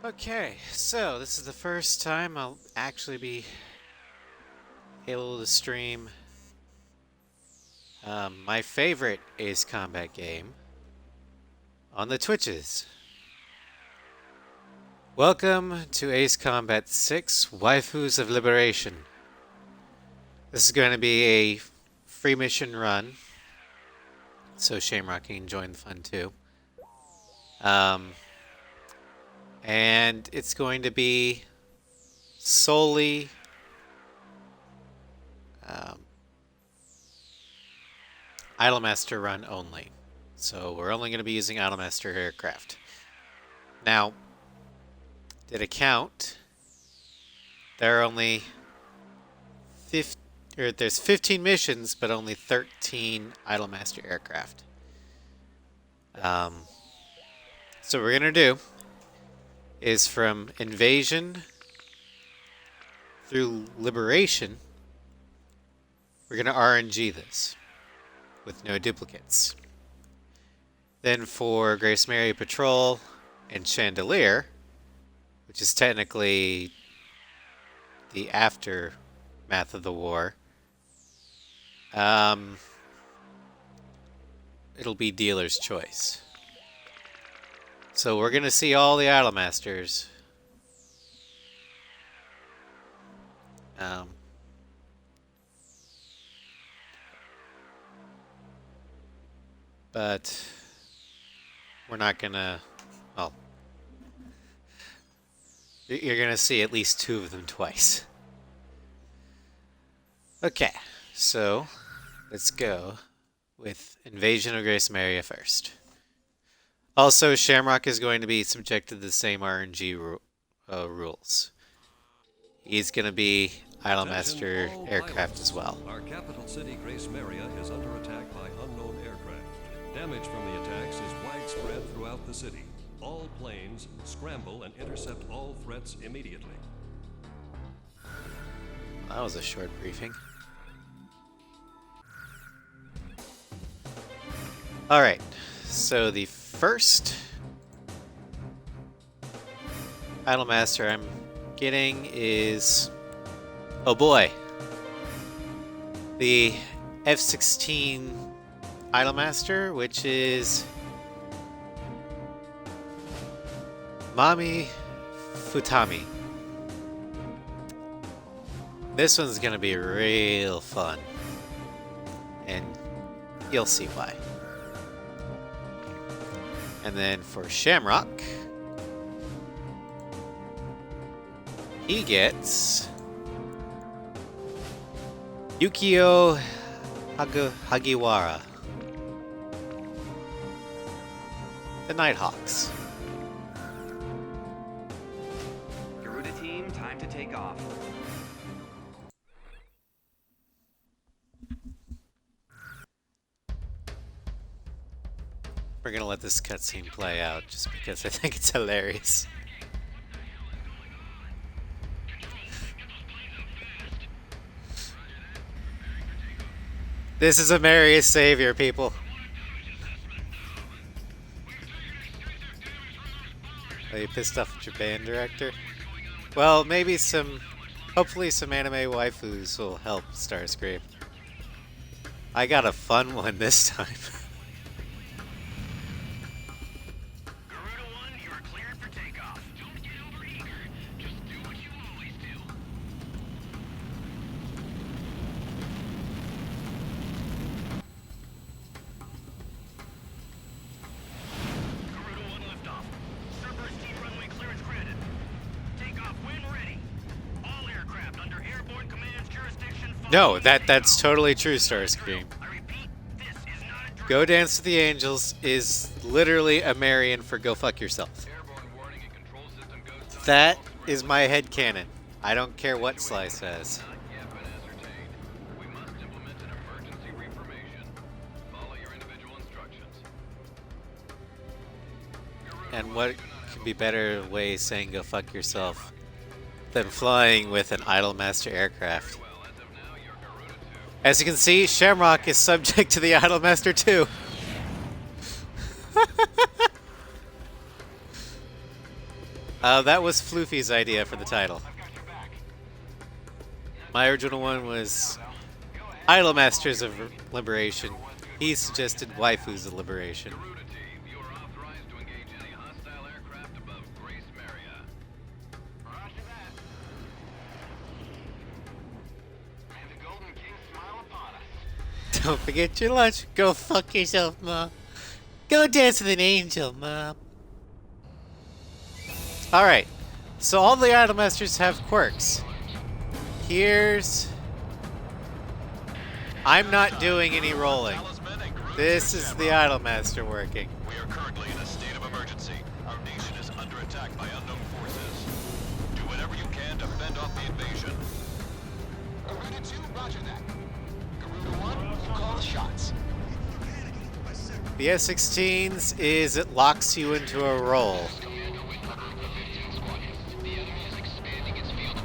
Okay, so this is the first time I'll actually be able to stream my favorite Ace Combat game on the Twitches. Welcome to Ace Combat 6 Waifus of Liberation. This is going to be a free mission run, so Shamrock can join the fun too. And it's going to be solely Idolmaster run only. So we're only going to be using Idolmaster aircraft. Now, did a count. There are only there's 15 missions, but only 13 Idolmaster aircraft. So what we're going to do is from Invasion through Liberation, we're going to RNG this with no duplicates. Then for Grace Mary Patrol and Chandelier, which is technically the aftermath of the war, it'll be dealer's choice. So we're going to see all the Idolmasters. But we're not going to, well, you're going to see at least two of them twice. Okay, so let's go with Invasion of Grace Maria first. Also, Shamrock is going to be subjected to the same RNG rules. He's going to be Idolmaster aircraft as well. Our capital city, Grace Maria, is under attack by unknown aircraft. Damage from the attacks is widespread throughout the city. All planes scramble and intercept all threats immediately. That was a short briefing. Alright, so the first Idolmaster I'm getting is, oh boy, the F-16 Idolmaster, which is Mami Futami. This one's gonna be real fun, and you'll see why. And then for Shamrock, he gets Yukio Hagiwara, the Nighthawks. Garuda team, time to take off. We're gonna let this cutscene play out just because I think it's hilarious. This is Ameria's savior, people. Are you pissed off at your band director? Well, maybe hopefully some anime waifus will help Starscream. I got a fun one this time. No, that's totally true, Starscream. Go Dance with the Angels is literally a Marion for Go Fuck Yourself. That is my headcanon. I don't care what Sly says. And what could be better way saying Go Fuck Yourself than flying with an Idolmaster aircraft? As you can see, Shamrock is subject to the Idolmaster too. That was Floofy's idea for the title. My original one was Idol Masters of Liberation. He suggested Waifus of Liberation. Don't forget your lunch. Go fuck yourself, Mom. Go dance with an angel, Mom. Alright. So all the Idolmasters have quirks. I'm not doing any rolling. This is the Idolmaster working. We are currently in a state of emergency. Our nation is under attack by unknown forces. Do whatever you can to fend off the invasion. Garuda 2, roger that. Garuda 1, call the shots. The F-16s is it locks you into a roll.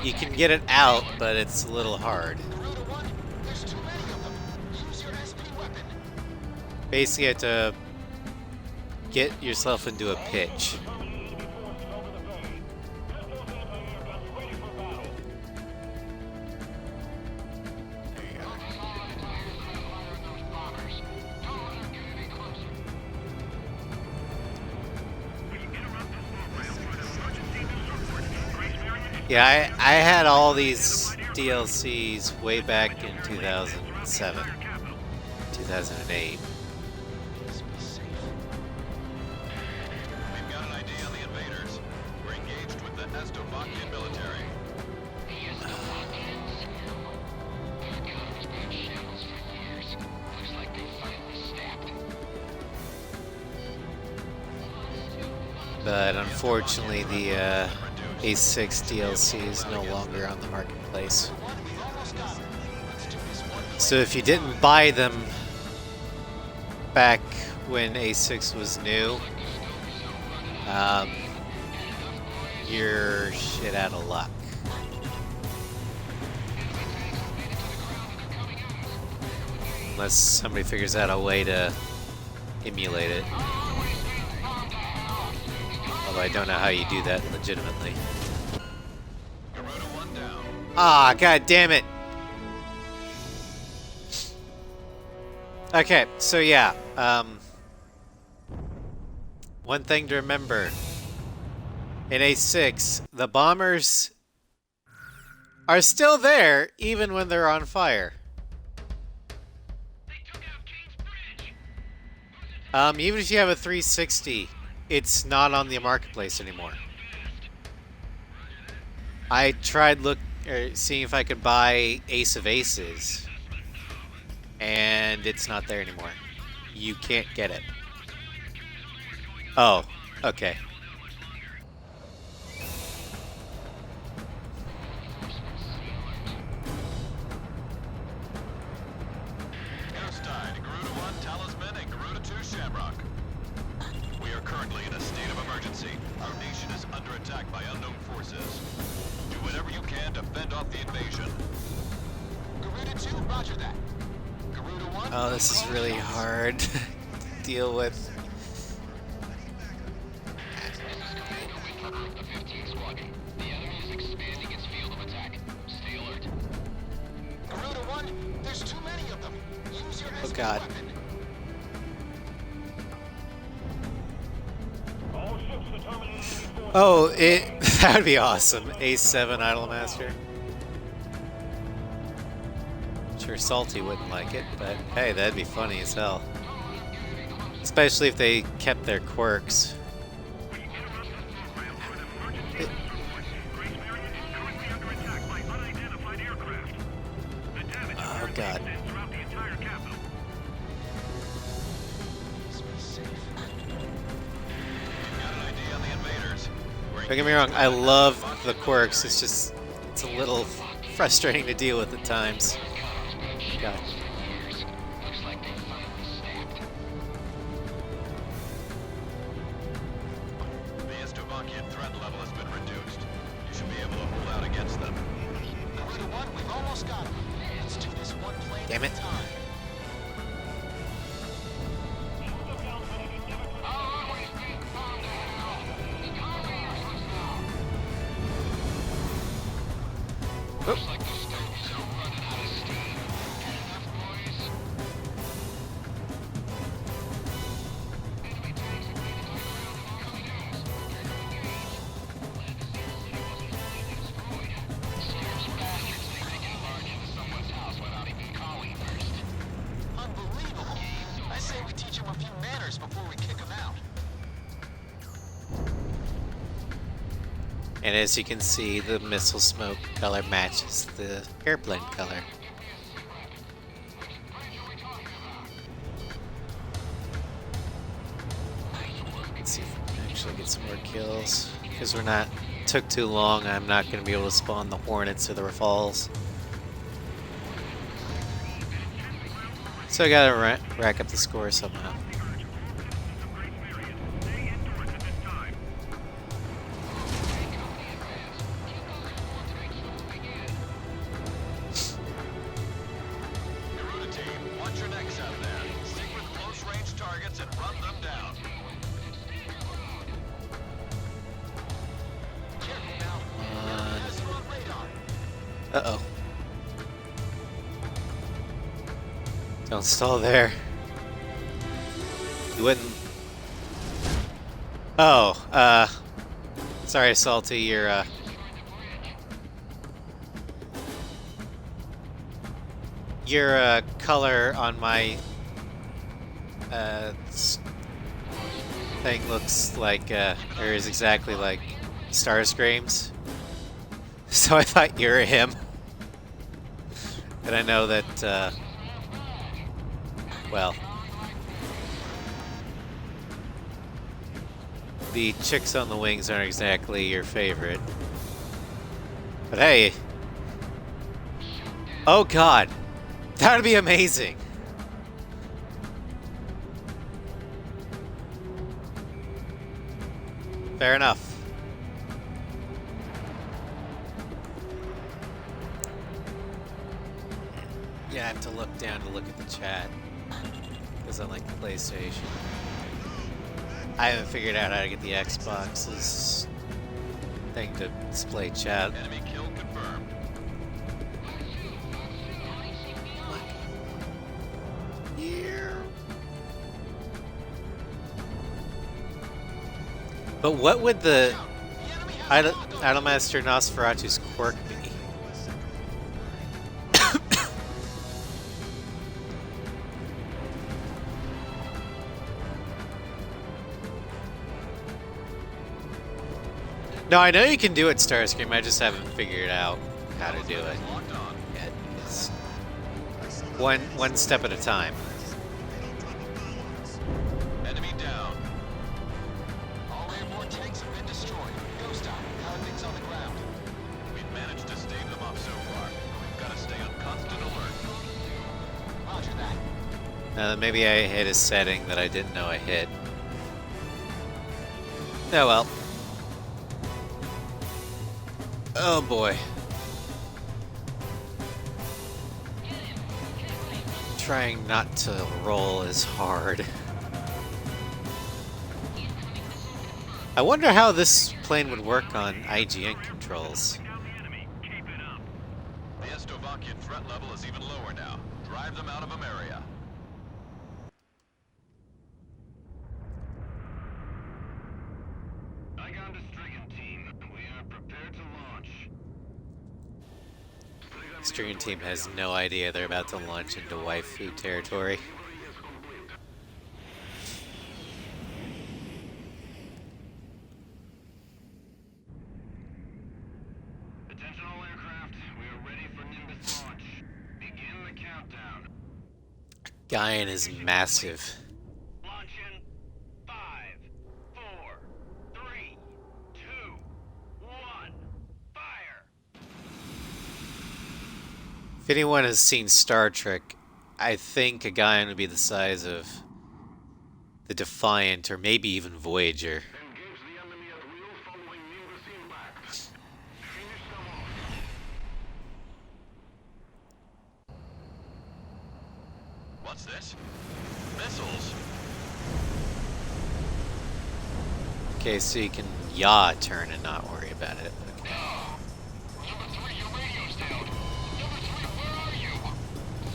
You can get it out, but it's a little hard. Garuda 1, there's too many of them. Use your SP weapon. Basically, you have to get yourself into a pitch. There you go. Yeah, I had all these DLCs way back in 2007, 2008. We've got an ID on the invaders. We're engaged with the Estovakian military. But unfortunately, the A6 DLC is no longer on the marketplace. So if you didn't buy them back when A6 was new, you're shit out of luck. Unless somebody figures out a way to emulate it. Although I don't know how you do that legitimately. Garuda 1 down. Ah, god damn it! Okay, so yeah, one thing to remember. In A6, the bombers are still there even when they're on fire. Even if you have a 360, it's not on the marketplace anymore. I tried seeing if I could buy Ace of Aces, and it's not there anymore. You can't get it. Oh, okay. Airstein, Garuda 1, Talisman, and Garuda 2, Shamrock. We are currently in a state of emergency. Our nation is under attack by unknown forces. Do whatever you can to fend off the invasion. Garuda 2, roger that. Garuda 1... Oh, this is really hard to deal with. Garuda 1, there's too many of them. Use your Oh SP god. weapon. Oh, that would be awesome. A7 Idolmaster. Sure, Salty wouldn't like it, but hey, that'd be funny as hell. Especially if they kept their quirks. Oh god. Got an ID on the invaders. Don't get me wrong, I love the quirks. It's a little frustrating to deal with at times. God. The Estovakian threat level has been reduced. You should be able to hold out against them. Garuda 1, we've almost got them. Let's do this one plane Damn it. at a time. And as you can see, the missile smoke color matches the airplane color. Let's see if we can actually get some more kills. Because took too long, I'm not going to be able to spawn the Hornets or the Rafales. So I gotta rack up the score somehow. Garuda team, watch your necks out there. Stick with close-range targets and run them down. Uh-oh. Don't stall there. You wouldn't... Oh, sorry, Salty, your color on my, thing looks like, or is exactly like Starscream's. So I thought you were him. And I know that, well, the chicks on the wings aren't exactly your favorite. But hey. Oh god. That would be amazing. Fair enough. Yeah, I have to look down to look at the chat. Because I like the PlayStation. I haven't figured out how to get the Xbox's thing to display chat. Enemy kill confirmed. But what would the Idolmaster Nosferatu's quirk be? No, I know you can do it, Starscream. I just haven't figured out how to do it yet. It's one step at a time. Enemy down. All airborne tanks have been destroyed. Ghost Eye, how are things on the ground? We've managed to stave them off so far. We've got to stay on constant alert. Roger that. Maybe I hit a setting that I didn't know I hit. Oh well. Oh boy. Trying not to roll as hard. I wonder how this plane would work on IGN controls. The Estovakian threat level is even lower now. Drive them out of Ameria. Igon to Strigan team. We are prepared to launch. Strigan team has no idea they're about to launch into waifu territory. Attention all aircraft. We are ready for Nimbus launch. Begin the countdown. Gaian is massive. Launch in 5, 4, 3, 2, 1. Fire! If anyone has seen Star Trek, I think a Gaian would be the size of the Defiant or maybe even Voyager. Engage the enemy at will following Nimbus impact. Finish them off. What's this? Missiles. Okay, so you can yaw turn and not worry about it. Okay. Number 3, your radio's down. Number 3, where are you?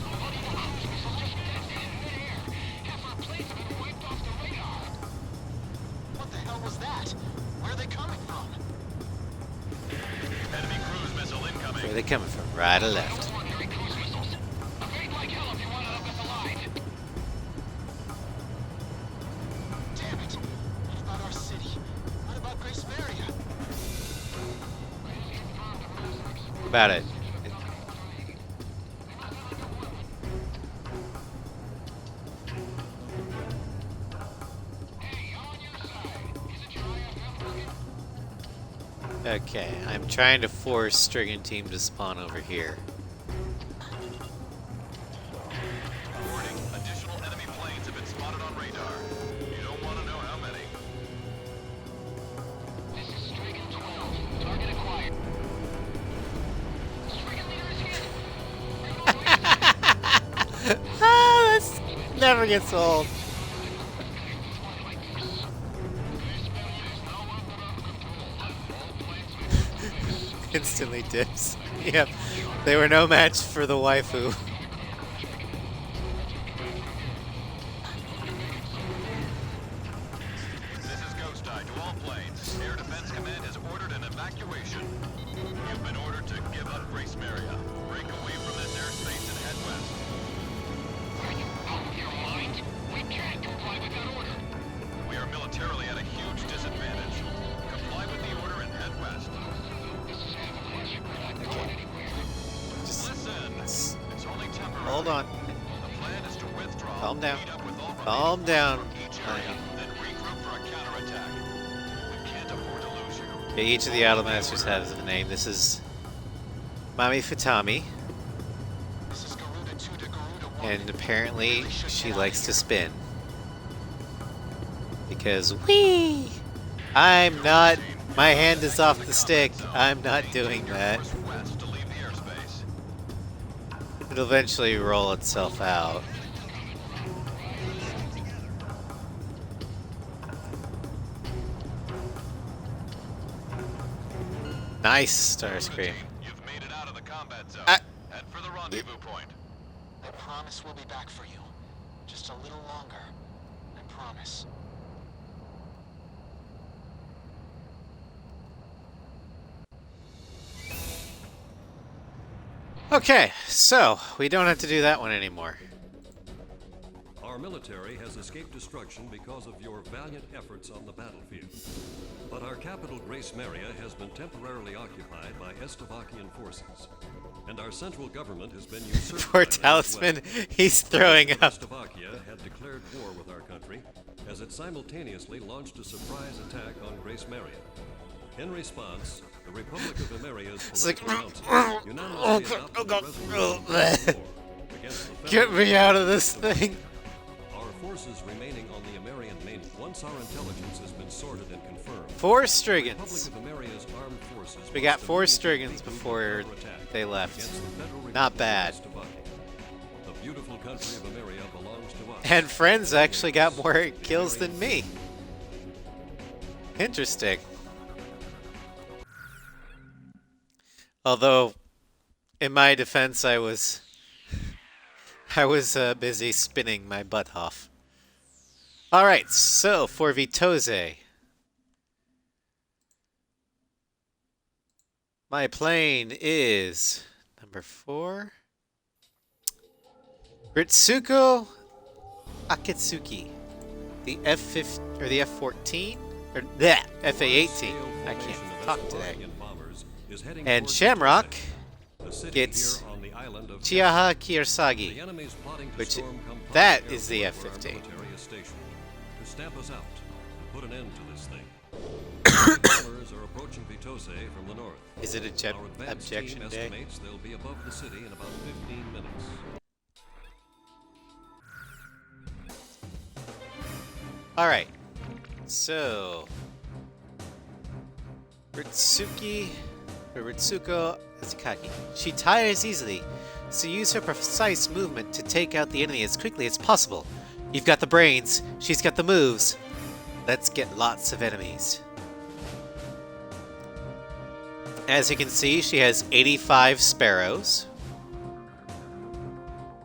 Somebody in the house missile just passed in midair. Half our planes have been wiped off the radar. What the hell was that? Where are they coming from? Enemy cruise missile incoming. Where are they coming from? Right or left? Those aren't heavy cruise missiles. Evade like hell if you want to get the line. Damn it! What about our city? What about Grace Maria? about it. Okay, I'm trying to force Strigan Team to spawn over here. Warning, additional enemy planes have been spotted on radar. You don't want to know how many. This is Stricken 12. Target acquired. Stricken leader is here. Ah, this never gets old. Instantly dips. Yep. They were no match for the waifu. This is Ghost Eye to all planes. Air Defense Command has ordered an evacuation. You've been ordered to give up Grace Maria. Break away from this airspace and head west. Are you out of your mind? We can't comply with that order. We are militarily at a huge disadvantage. Comply with the order and head west. This is Avalanche. We're not going anywhere. Just Listen, it's only temporary. hold on. The plan is to withdraw. Calm down. Meet up with all Calm down. each area, then regroup for a counterattack. We can't afford to lose you. Okay, each of the Idolmasters has a name. This is Mami Futami, This is Garuda 2 to Garuda 1. and apparently she likes to spin. Because whee! I'm not. My hand is off the stick. I'm not doing that. Course west to leave the airspace. It'll eventually roll itself out. Nice, Starscream. You've made it out of the combat zone. Ah. Head for the rendezvous point. I promise we'll be back for you. Just a little longer. I promise. Okay, so we don't have to do that one anymore. Our military has escaped destruction because of your valiant efforts on the battlefield. But our capital, Grace Maria, has been temporarily occupied by Estevakian forces. And our central government has been usurped Poor by them as well. Talisman, he's throwing up. Estevakia had declared war with our country as it simultaneously launched a surprise attack on Grace Maria. In response, the Republic of Emeria's It's like, political council unanimously adopted a resolution of war against the Get federal me out of this thing. Our forces remaining on the Amerian mainland. Once our intelligence has been sorted and confirmed, 4 the Strigans. Republic of Ameria's armed forces We got must 4 immediately Strigans mount before a counterattack they left. against the Federal Not Republic bad. of Slovakia. The beautiful country of Ameria belongs to us. And Friends actually got more kills than me. Interesting. Although, in my defense, I was busy spinning my butt off. All right, so for Vitose, my plane is number 4, Ritsuko Akitsuki, the F-15 or the F-14 or that FA-18. I can't talk today. And Shamrock gets Chiaha Kirsagi, which that is the F-15. To stamp us out and put an end to this thing. Bombers are approaching Vitose from the north. Is it a Our advance objection team day? estimates they'll be above the city in about 15 minutes. All right, so Ritsuko Azukaki. She tires easily, so use her precise movement to take out the enemy as quickly as possible. You've got the brains, she's got the moves. Let's get lots of enemies. As you can see, she has 85 sparrows.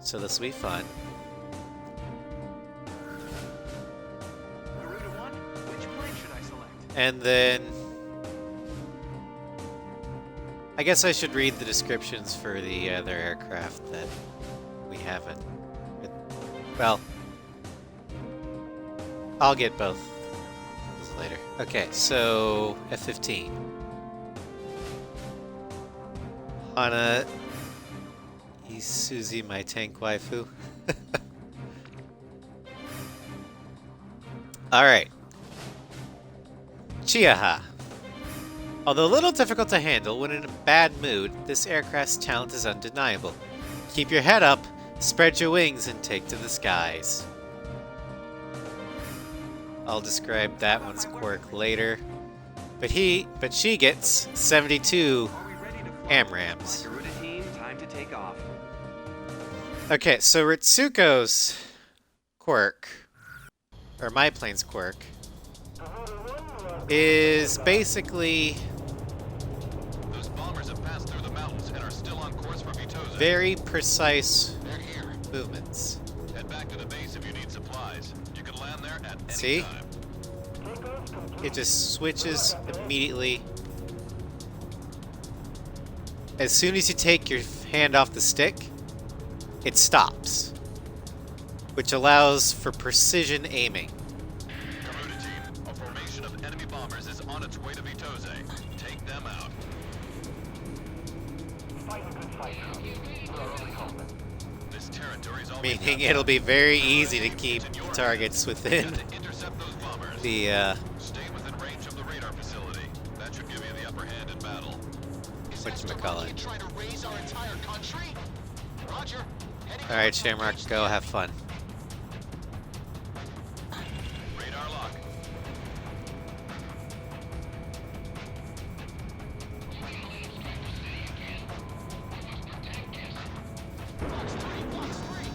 So this will be fun. Garuda 1, which plane should I select? And then I guess I should read the descriptions for the other aircraft that we haven't. Well, I'll get both later. Okay, so F-15. Anna Susie, my tank waifu. Alright. Chiaha. Although a little difficult to handle when in a bad mood, this aircraft's talent is undeniable. Keep your head up, spread your wings, and take to the skies. I'll describe that one's quirk later. But she gets 72 AMRAMs. Garuda team, time to take off. Okay, so Ritsuko's quirk, or my plane's quirk, is basically Those bombers have passed through the mountains and are still on course for Vitoza. very precise They're here. movements. Head back to the base if you need supplies. You can land there at any See? time. It just switches immediately. As soon as you take your hand off the stick, it stops, which allows for precision aiming. Garuda team, a formation of enemy bombers is on its way to Vitoza. Take them out. This territory is all we Meaning have. it'll be very easy to keep the targets You within have to intercept those bombers. the Stay within range of the radar facility. That should give you the upper hand in battle. Is Estavakian whatchamacallit. trying to raise our entire country? Roger. Heading Alright, towards Shamrock, the go have fun. Radar lock. Box 3, box 3.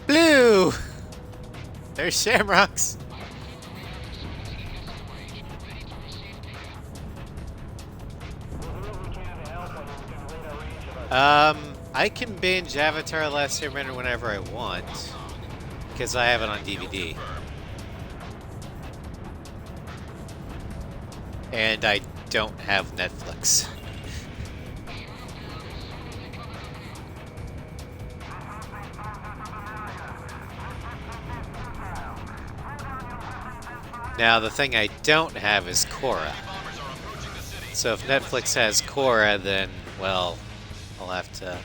Blue! There's Shamrocks! I can binge Avatar Last Airbender whenever I want, because I have it on DVD. And I don't have Netflix. Now, the thing I don't have is Korra. So if Netflix has Korra, then, well, I'll have to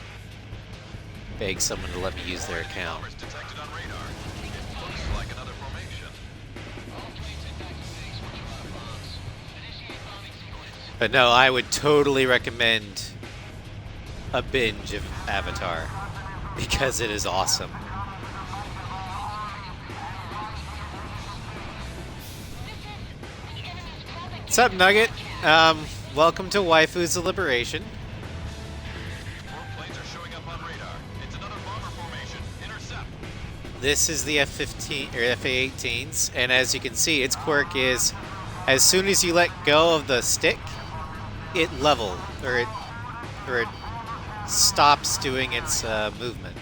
beg someone to let me use their account. Bombers detected on radar. It looks like another formation. But no, I would totally recommend a binge of Avatar, because it is awesome. What's up, Nugget? Welcome to Waifus of Liberation. More planes are showing up on radar. It's another bomber formation. Intercept. This is the F-15 or F-18s, and as you can see, its quirk is as soon as you let go of the stick, it it stops doing its movement,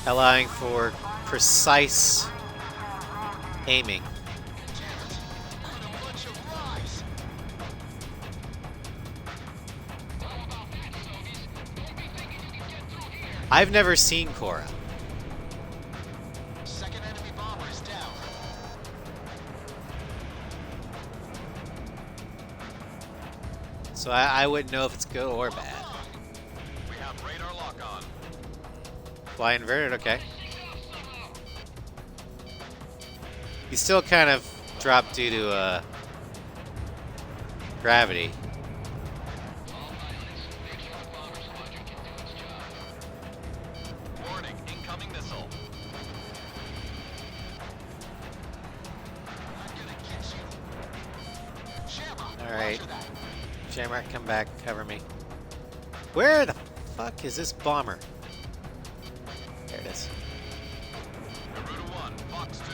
allowing for precise aiming. What a bunch of lies. I've never seen Korra. Second enemy bomber is down. So I wouldn't know if it's good or bad. We have radar lock on. Fly inverted, okay. You still kind of drop due to gravity. Warning, incoming missile. I'm gonna get you. Shamrock, All right. roger that. Shamrock, come back, cover me. Where the fuck is this bomber? There it is. Garuda 1, Fox 2.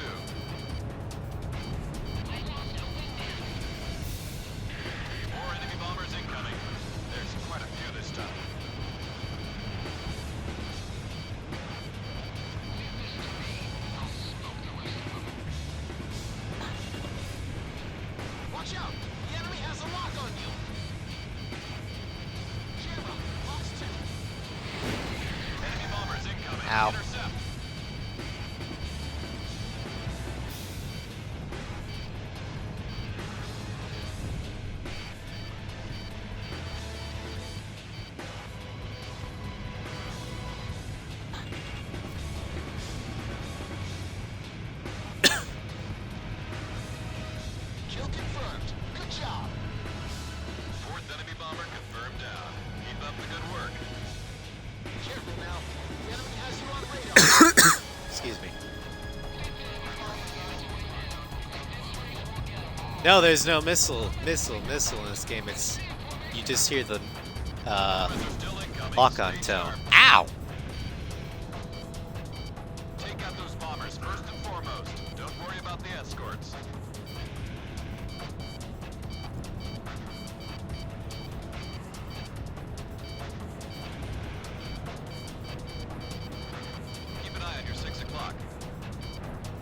More enemy bombers incoming. There's quite a few this time. Watch out! The enemy has a lock on you! Shamrock, box 2. Enemy bombers incoming. Ow. Intercept. No, there's no missile in this game. It's you just hear the lock-on tone. Ow! Take out those bombers first and foremost. Don't worry about the escorts. Keep an eye on your 6 o'clock.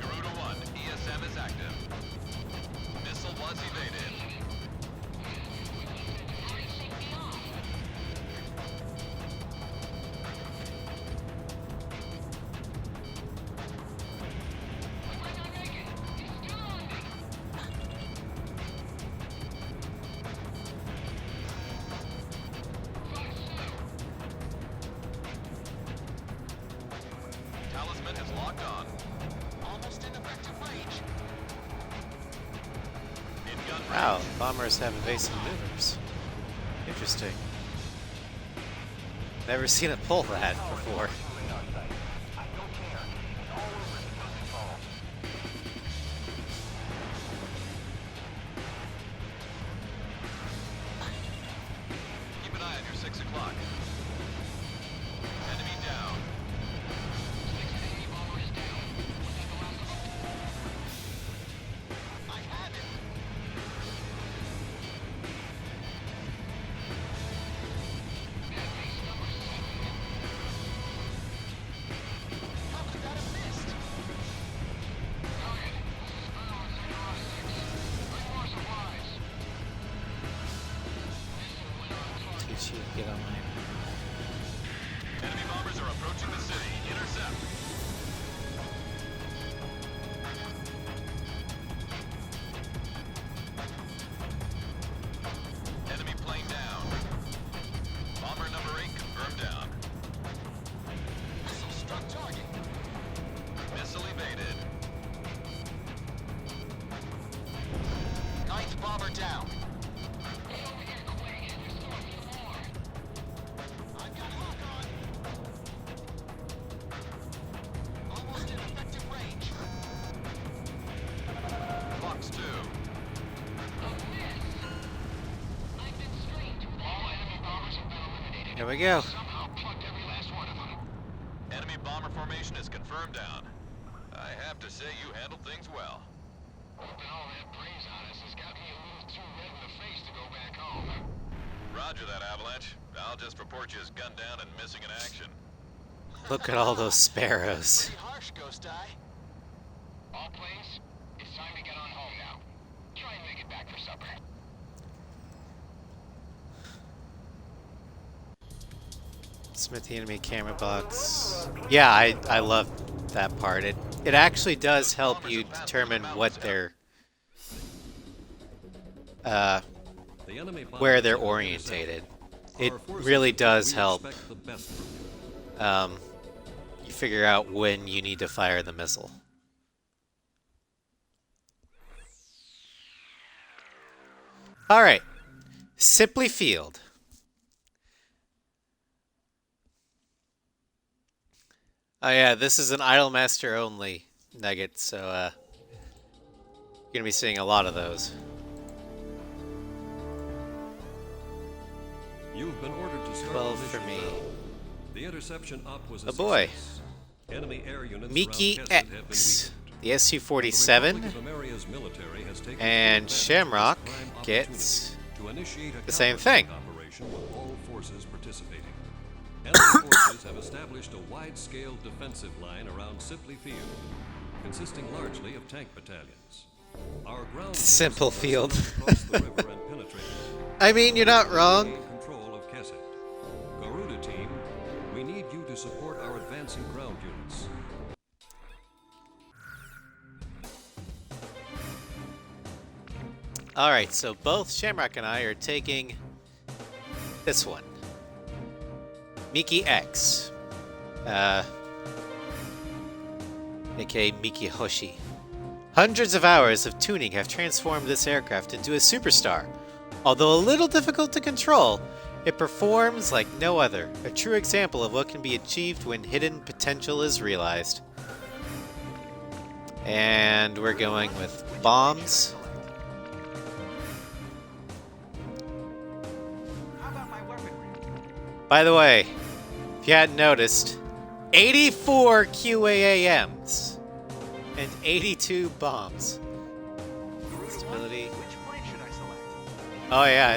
Garuda 1, ESM is active. Missile was evaded. Talisman is locked on. Almost in effective range. In gun range. Wow, bombers have evasive maneuvers. Interesting. Never seen it pull that before. Keep an eye on your 6 o'clock. Enemy down. I have him. How could that have missed? Teach you to get online. Enemy bombers are approaching the city. Intercept. Enemy plane down. Bomber number 8 confirmed down. Missile struck target. Missile evaded. Ninth bomber down. I've got Hawk on. Almost in effective range. Fox 2. Here we go. Enemy bomber formation is confirmed down. I have to say you handled things well. Roger that, Avalanche. I'll just report you as gunned down and missing in action. Look at all those sparrows. Pretty harsh, Ghost Eye. All planes, it's time to get on home now. Try and make it back for supper. Smith the enemy camera box. Yeah, I love that part. It actually does help you determine what they're The enemy where they're bombers have orientated. been It Our forces, really does we help. expect the best from you. You figure out when you need to fire the missile. All right, Sipley Field. Oh yeah, this is an Idolmaster only nugget, so you're gonna be seeing a lot of those. You've been ordered to start 12 the for mission me. now. The interception op was a Oh boy. success. Enemy air units Mickey around Kesset have been X, weakened. the The SU-47, Republic of Ameria's military has taken and full advantage of this Shamrock prime gets opportunity to initiate a the same thing. counterattack operation with all forces participating. Enemy forces have established a wide-scale defensive line around Sipley Field, consisting largely of tank battalions. Our ground Simple forces field. have crossed the river and penetrated. I mean, you're not wrong. Gain control of Kesset. Garuda team, we need you to support our advancing ground units. All right, so both Shamrock and I are taking this one. Miki X. aka Miki Hoshi. Hundreds of hours of tuning have transformed this aircraft into a superstar. Although a little difficult to control, it performs like no other, a true example of what can be achieved when hidden potential is realized. And we're going with bombs. By the way, if you hadn't noticed, 84 QAAMs and 82 bombs. Stability. Which plane should I select? Oh yeah,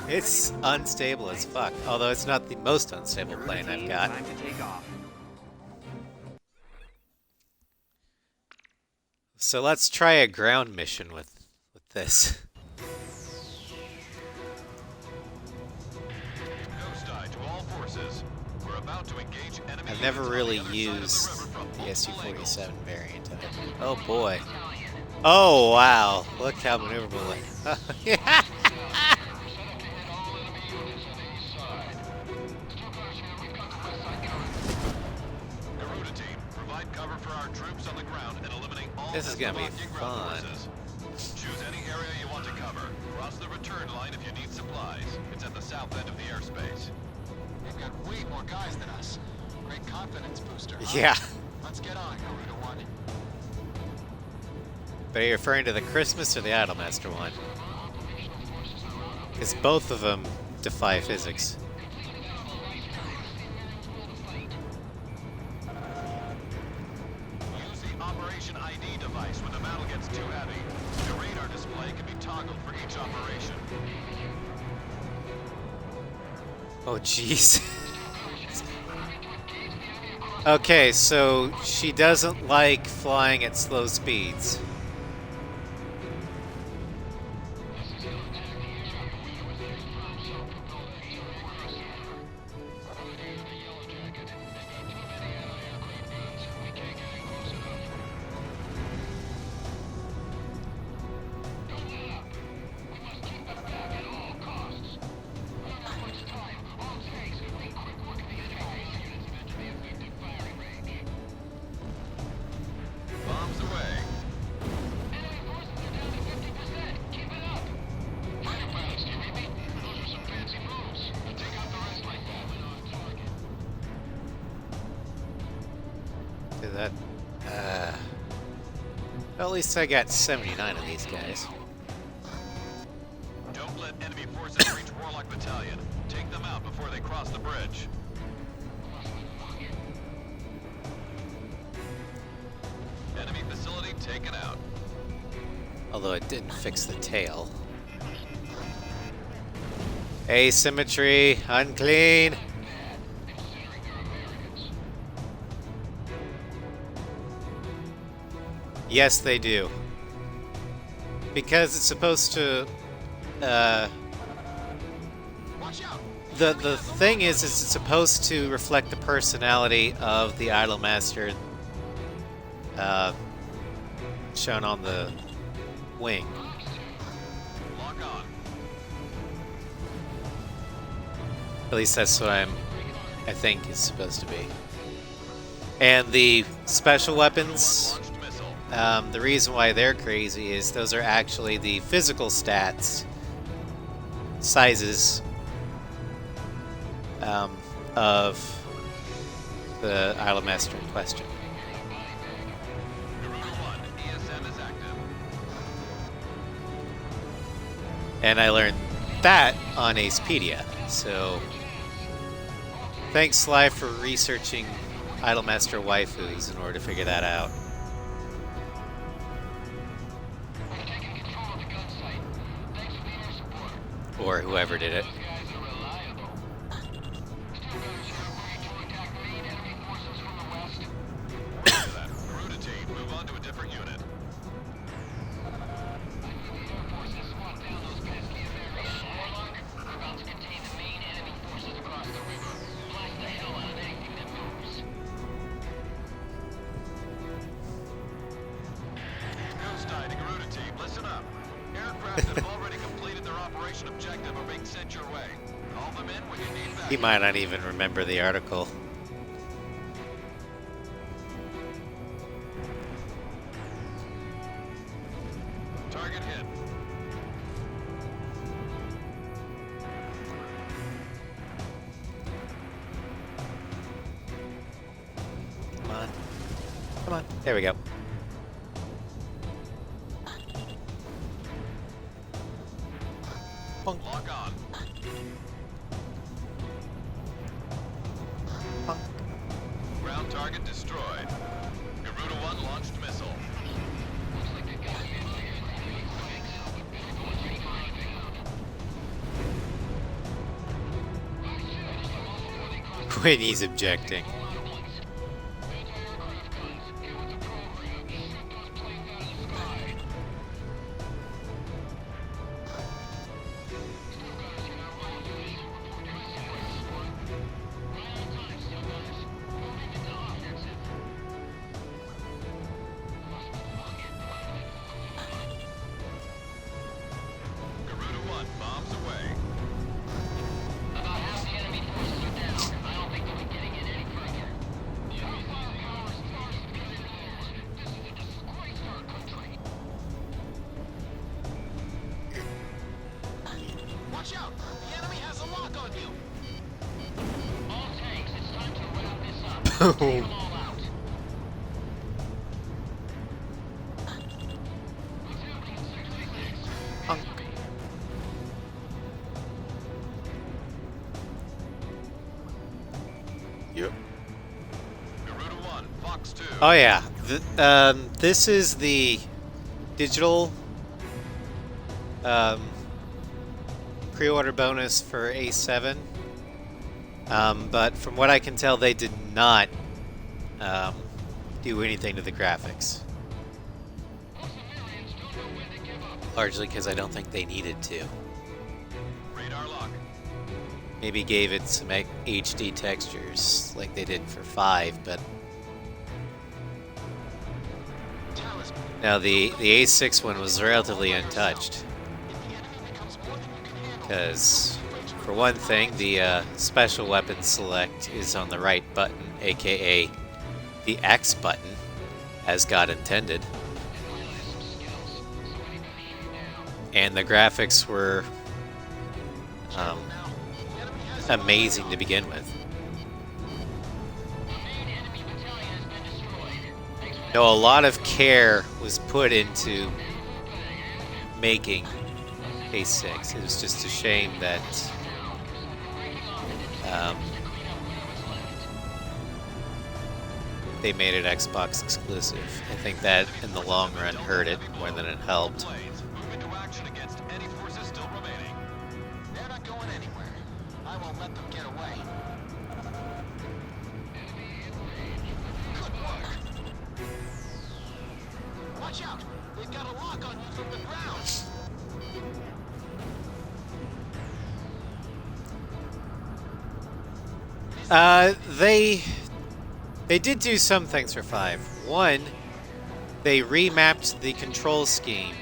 it's unstable as fuck. Although it's not the most unstable plane I've got. Time to take off. So let's try a ground mission with this. Nosedive to all forces. We're about to engage enemy I've never units on really the other side of the used river from the multiple angles. SU-47 variant of it. Oh boy. Oh wow, look how maneuverable it yeah. Set up to hit all enemy units on the east side. Strugglers here, we've got the west side covered. Garuda team, provide cover for our troops on the ground and eliminate all This is gonna be Slovakian ground fun. forces. Choose any area you want to cover. Cross the return line if you need supplies. It's at the south end of the airspace. They've got way more guys than us. Great confidence booster. Huh? Yeah. Let's get on, Garuda 1. But are you referring to the Christmas or the Idolmaster one? Because both of them defy physics. Use the Operation ID device when the battle gets too heavy. The radar display can be toggled for each operation. Oh jeez. Okay, so she doesn't like flying at slow speeds. Bombs away. Do that. Well, at least I got 79 of these guys. Don't let enemy forces reach Warlock Battalion. Take them out before they cross the bridge. Enemy facility taken out. Although it didn't fix the tail. Asymmetry, unclean. Yes, they do. Because it's supposed to. Watch out! The thing is it's supposed to reflect the personality of the Idolmaster, shown on the wing. Lock on. At least that's what I think is supposed to be. And the special weapons. Launched missile. The reason why they're crazy is those are actually the physical stats, sizes of the Idolmaster in question. Garuda 1, ESM is active. And I learned that on Acepedia, so thanks Sly for researching Idolmaster waifus in order to figure that out. Or whoever did it. After that, Garuda team, move on to a different unit. Nosedive to Garuda team, listen up. Aircraft that have already completed their operation objective are being sent your way. Call them in when you need backup. He might not even remember the article. Target hit. Come on. Come on. There we go. Bonk. Lock on. Ground target destroyed. Garuda 1 launched missile. When he's objecting. Garuda 1 bombs away. About half the enemy forces are down. I don't think they'll be getting in any further. The enemy's firepower is far superior to theirs. This is a disgrace to our country. Watch out! The enemy has a lock on you! All tanks, it's time to wrap this up. Take them all out. What's happening in Sector 6? Hunk. Yep. Garuda 1, Fox 2. Oh yeah, this is the digital pre-order bonus for A7. But from what I can tell, they did not do anything to the graphics. Largely because I don't think they needed to. Radar lock. Maybe gave it some HD textures like they did for 5, but Talisman. now the A6 one was relatively untouched. If the enemy becomes more than you can handle, Because, for one thing, the special weapon select is on the right button, aka the X button, as God intended. And the graphics were now, the enemy has amazing to begin with. The main enemy battalion has been destroyed. Thanks for that. No, a lot of care was put into making A6. It was just a shame that they made it Xbox exclusive. I think that in the long run hurt it more than it helped. Blades, move into action against any forces still remaining. They're not going anywhere. I won't let them get away. Good work. Watch out! They've got a lock on you from the ground. They did do some things for 5. One, they remapped the control scheme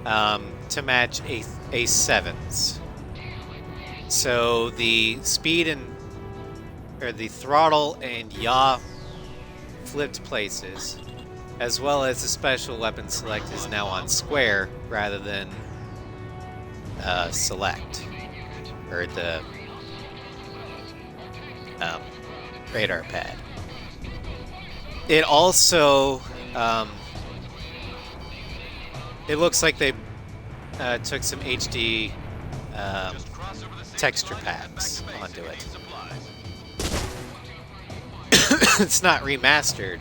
to match A7's. So the speed or the throttle and yaw flipped places, as well as the special weapon select is now on square rather than select, or the radar pad. It also it looks like they took some HD Just cross over the safe texture line and head back packs to base onto if you it. need supplies. It's not remastered,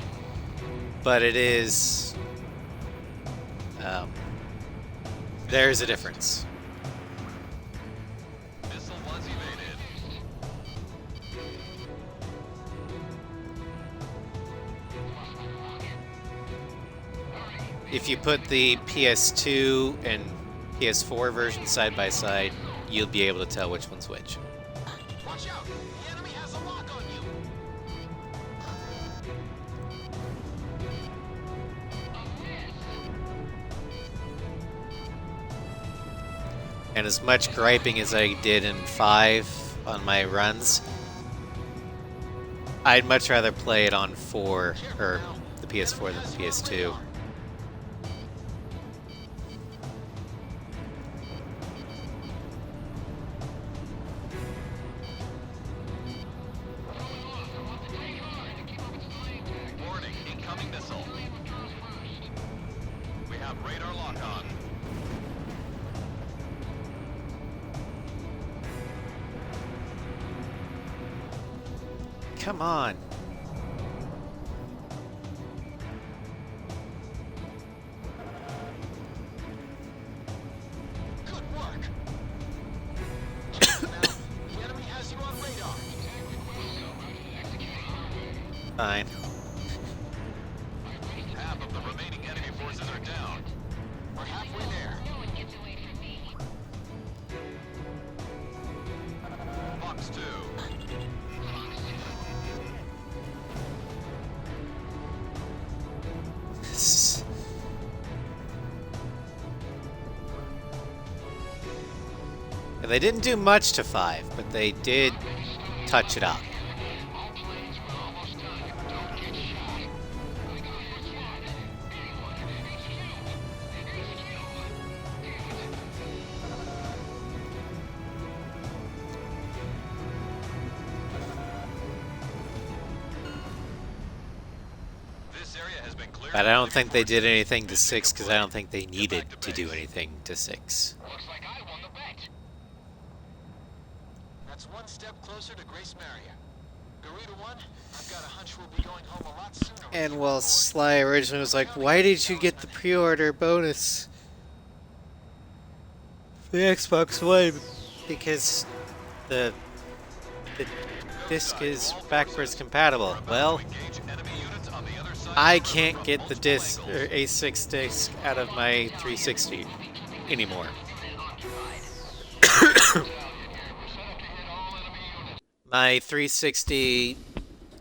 but it is. There's a difference. Missile was evaded. If you put the PS2 and PS4 version side by side, you'll be able to tell which one's which. Watch out! The enemy has a lock on you. And as much griping as I did in 5 on my runs, I'd much rather play it on 4, or the PS4 than the PS2. Warning, incoming missile. We have radar lock on. come on. Good work. Now, the enemy has you on radar. Fine. Half of the remaining enemy forces are down. We're halfway there. No one gets away from me. Fox 2. And they didn't do much to 5, but they did touch it up. This area has been cleared. But I don't think they did anything to 6 because I don't think they needed to do anything to 6. Looks like I won the bet. That's one step closer to Grace Maria. Garuda 1, I've got a hunch we'll be going home a lot sooner. with And you while on board. Sly originally was like, why did you get the pre-order bonus for the Xbox One? Because the disc is backwards compatible. Well, Engage enemy units on the other side. I can't get the disc or A6 disc out of my 360 anymore. My 360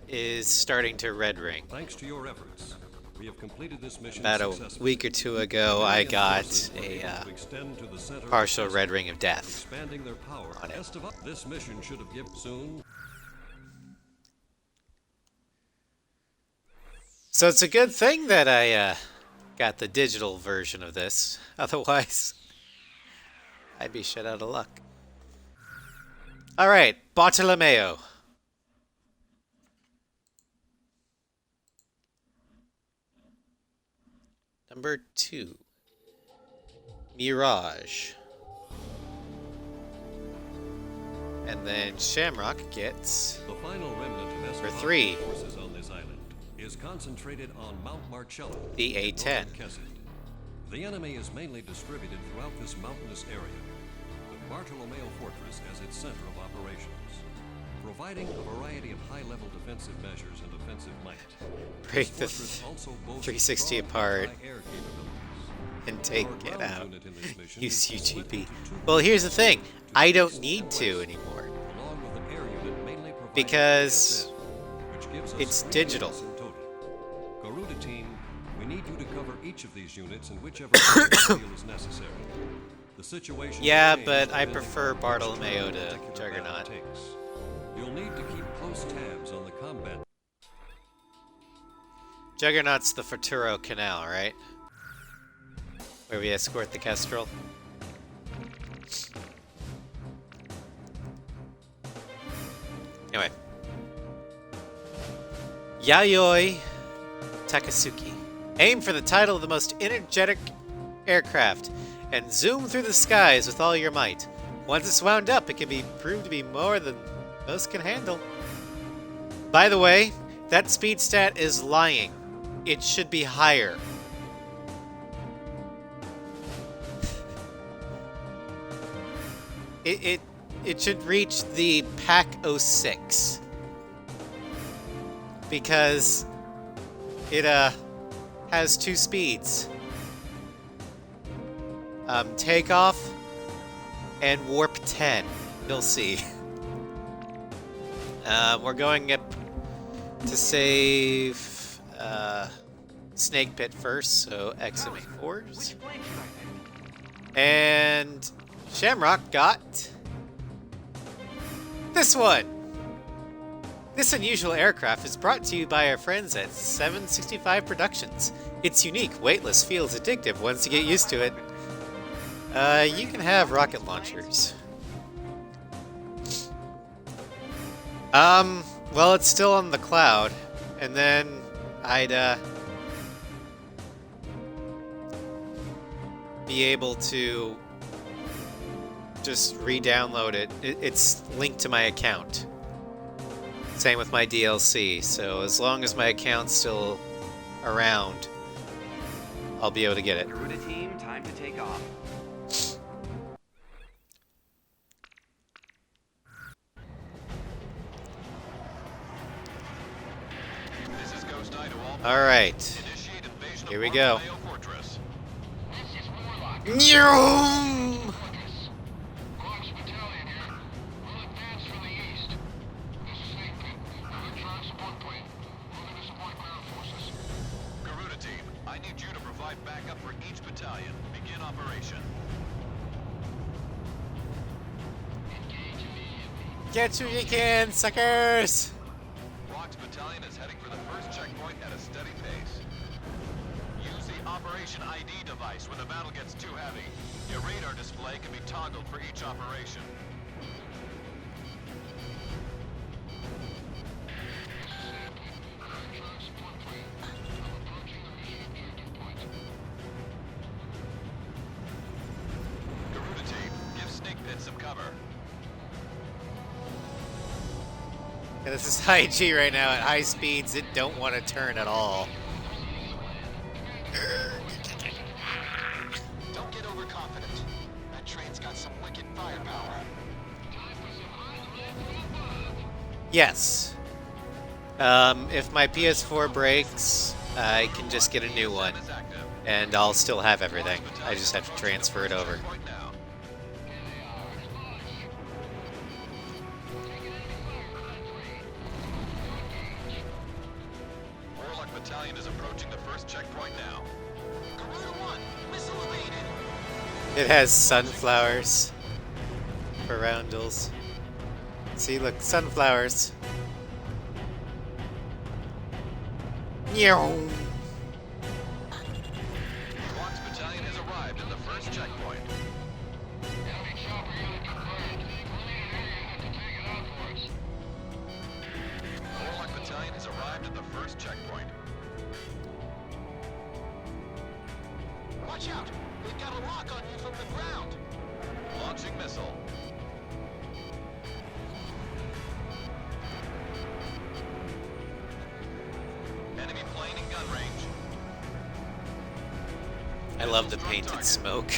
is starting to red ring. Thanks to your efforts, we have completed this mission About a successfully. week or two ago, I Alliance got forces were a able to extend to the center of partial the red ring of death. expanding their power. on it. This mission should have given soon. So it's a good thing that I got the digital version of this. Otherwise, I'd be shit out of luck. All right, Bartolomeo. Number 2. Mirage. And then Shamrock gets The final remnant of Number Esteban 3. forces on this island is concentrated on Mount Marcello, The in A10. northern Kesset. The enemy is mainly distributed throughout this mountainous area, with Bartolomeo Fortress as its center of operations, providing a variety of high-level defensive measures and offensive might. break This the fortress also boasts 360 strong apart anti-air capabilities. and take Our it ground out. unit in this mission Use is split UGP. into two Well, here's the thing. to I the don't east need and to west, anymore. along with an air unit mainly providing Because ASM, which gives us it's 3 digital. units in total. Garuda team, we need you to cover each of these units in whichever way you feel is necessary. The situation Yeah, will change but I depending prefer on which Bartolomeo turn to the particular Juggernaut. battle takes. You'll need to keep close tabs on the combat. Juggernaut's the Futuro Canal, right? Where we escort the Kestrel. Anyway. Yayoi Takasuki. Aim for the title of the most energetic aircraft and zoom through the skies with all your might. Once it's wound up, it can be proved to be more than most can handle. By the way, that speed stat is lying. It should be higher. It should reach the Pack 06. Because it has 2 speeds. Takeoff and warp 10. You'll see. We're going up to save Snake Pit first, so XMA4s. And Shamrock got this one. This unusual aircraft is brought to you by our friends at 765 Productions. It's unique, weightless, feels addictive once you get used to it. You can have rocket launchers. Well, it's still on the cloud, and then I'd be able to just re-download it. It's linked to my account. Same with my DLC, so as long as my account's still around, I'll be able to get it. Garuda team, time to take off. This is Ghost Eye to all. Alright, Initiate invasion here we of go. Armadillo Fortress. This is Warlock. Nyum! Focus. Hawks Battalion here. We'll advance from the east. This is Snake Pit. Electronic support plane. Moving to support ground forces. Garuda team, I need you to provide backup for each battalion. Begin operation. Engage immediately. Get who you can, suckers! Rock's battalion is heading for the first checkpoint at a steady pace. Use the Operation ID device when the battle gets too heavy. Your radar display can be toggled for each operation. Electronic support plane. I'm approaching the mission objective point. Garuda team, give Snake Pit some cover. Yeah, this is high G right now. At high speeds, it don't want to turn at all. Don't get overconfident. That train's got some wicked firepower. Yes. If my PS4 breaks, I can just get a new one, Is active. and I'll still have everything. I just have to transfer it over. Checkpoint now. Warlock battalion is approaching the first checkpoint now. Garuda 1, missile evaded. It has sunflowers for roundels. See, look, sunflowers. Meow. Rock's battalion has arrived at the first checkpoint. Enemy chopper unit confirmed. We'll need an area to take it out for us. Warlock battalion has arrived at the first checkpoint. Watch out! They've got a lock on you from the ground. Launching missile. Enemy plane in gun range. I love the painted smoke.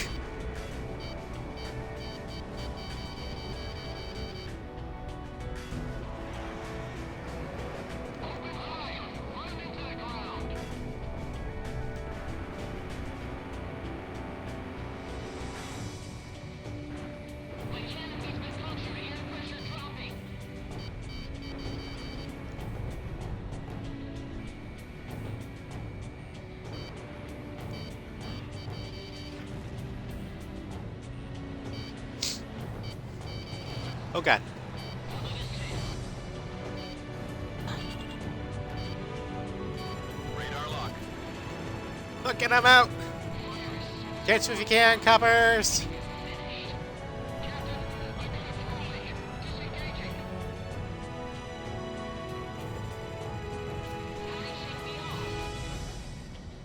Oh god. Radar lock. Look at him out! Catch him if you can, coppers!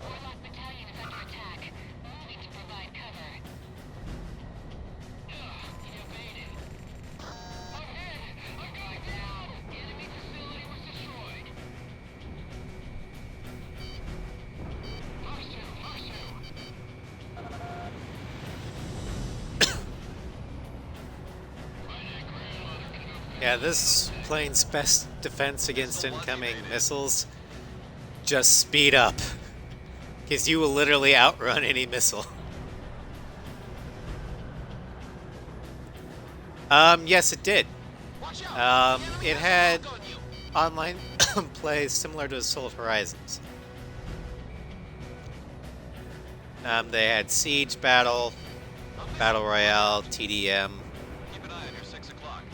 Warlock battalion is under attack. Moving to provide cover. He evaded. I'm hit! I'm going down! Enemy facility was destroyed. Harsu! Yeah, this plane's best defense against incoming missiles, just speed up. Because you will literally outrun any missile. Yes, it did. Watch out! The enemy It has a had lock on you. online play similar to Assault Horizons. They had Siege Battle, Battle Royale, TDM. Keep an eye on your 6 o'clock.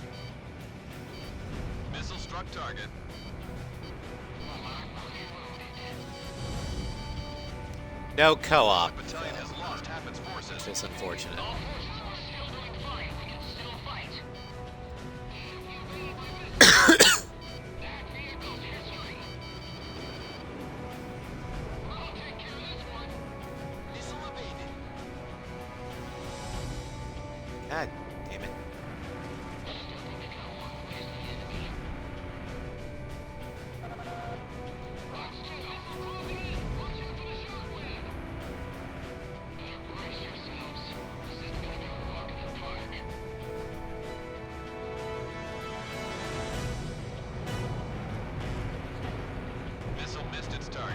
Missile struck target. No co-op, Battalion has lost half its forces. which is unfortunate. All forces are still doing fine. We can still fight. That vehicle's history. I'll take care of this one. Missile evaded. God damn it.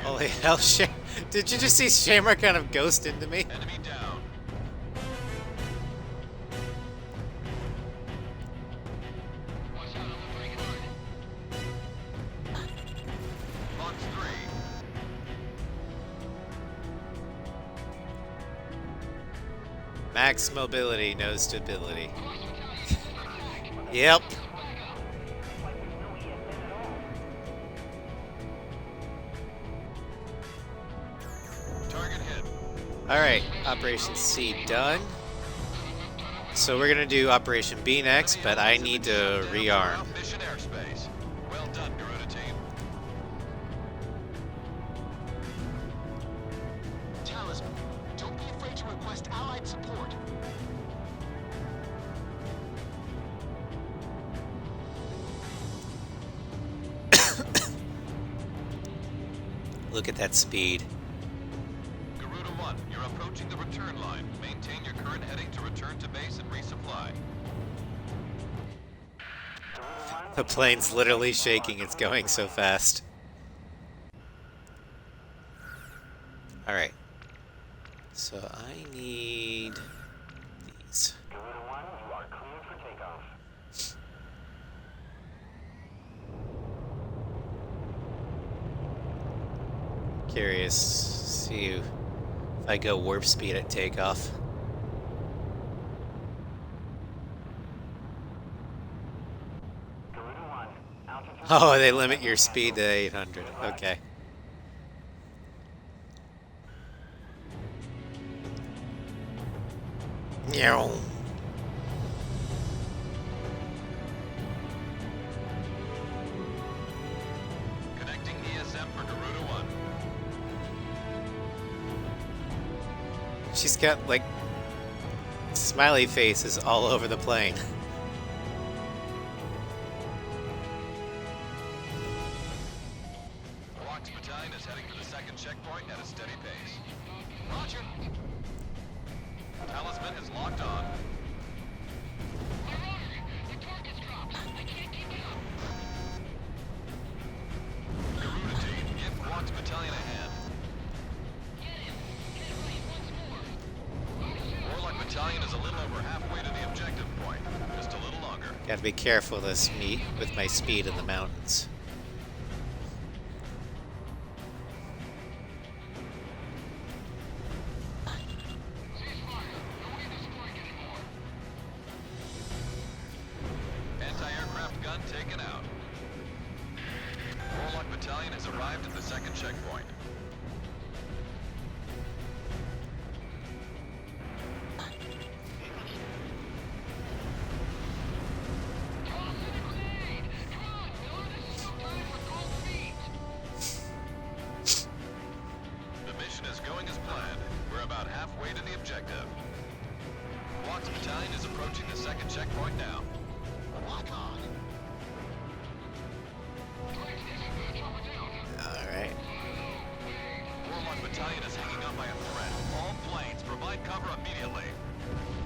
Holy hell, did you just see Shamrock kind of ghost into me? Enemy down. Watch out, I'm gonna bring it on. Box 3. Max mobility, no stability. Force battalion, attack. Yep. Back up. Target hit. Alright, Operation C done. So we're gonna do Operation B next, but I need to rearm. Mission airspace. Well done, Garuda team. Talisman, don't be afraid to request allied support. Look at that speed. Garuda 1, you're approaching the return line. Maintain your current heading to return to base and resupply. The plane's literally shaking, it's going so fast. Alright. So I need these. Curious, see if I go warp speed at takeoff. Oh, they limit your speed to 800. Okay. Meow. Connecting ESM for Garuda 1. She's got like smiley faces all over the plane. Walks Battalion is heading for the second checkpoint at a steady pace. Roger. Talisman is locked on. The target's dropped. I can't keep it up. Garuda team, give Walks Battalion a hand. Get him. Get it right once more. Warlock Battalion is a little over halfway to the objective point. Just a little longer. Gotta be careful this meet with my speed in the mountains. Ceasefire. Don't need this strike anymore. Anti-aircraft gun taken out. Warlock Battalion has arrived at the second checkpoint. Toss in a grenade. Come on, Miller. This is no time for cold feet. The mission is going as planned. We're about halfway to the objective. Walks Battalion is approaching the second checkpoint now. Lock on. Target is chopper down. Alright. Warlock Battalion is hanging on by a thread. All planes, provide cover immediately.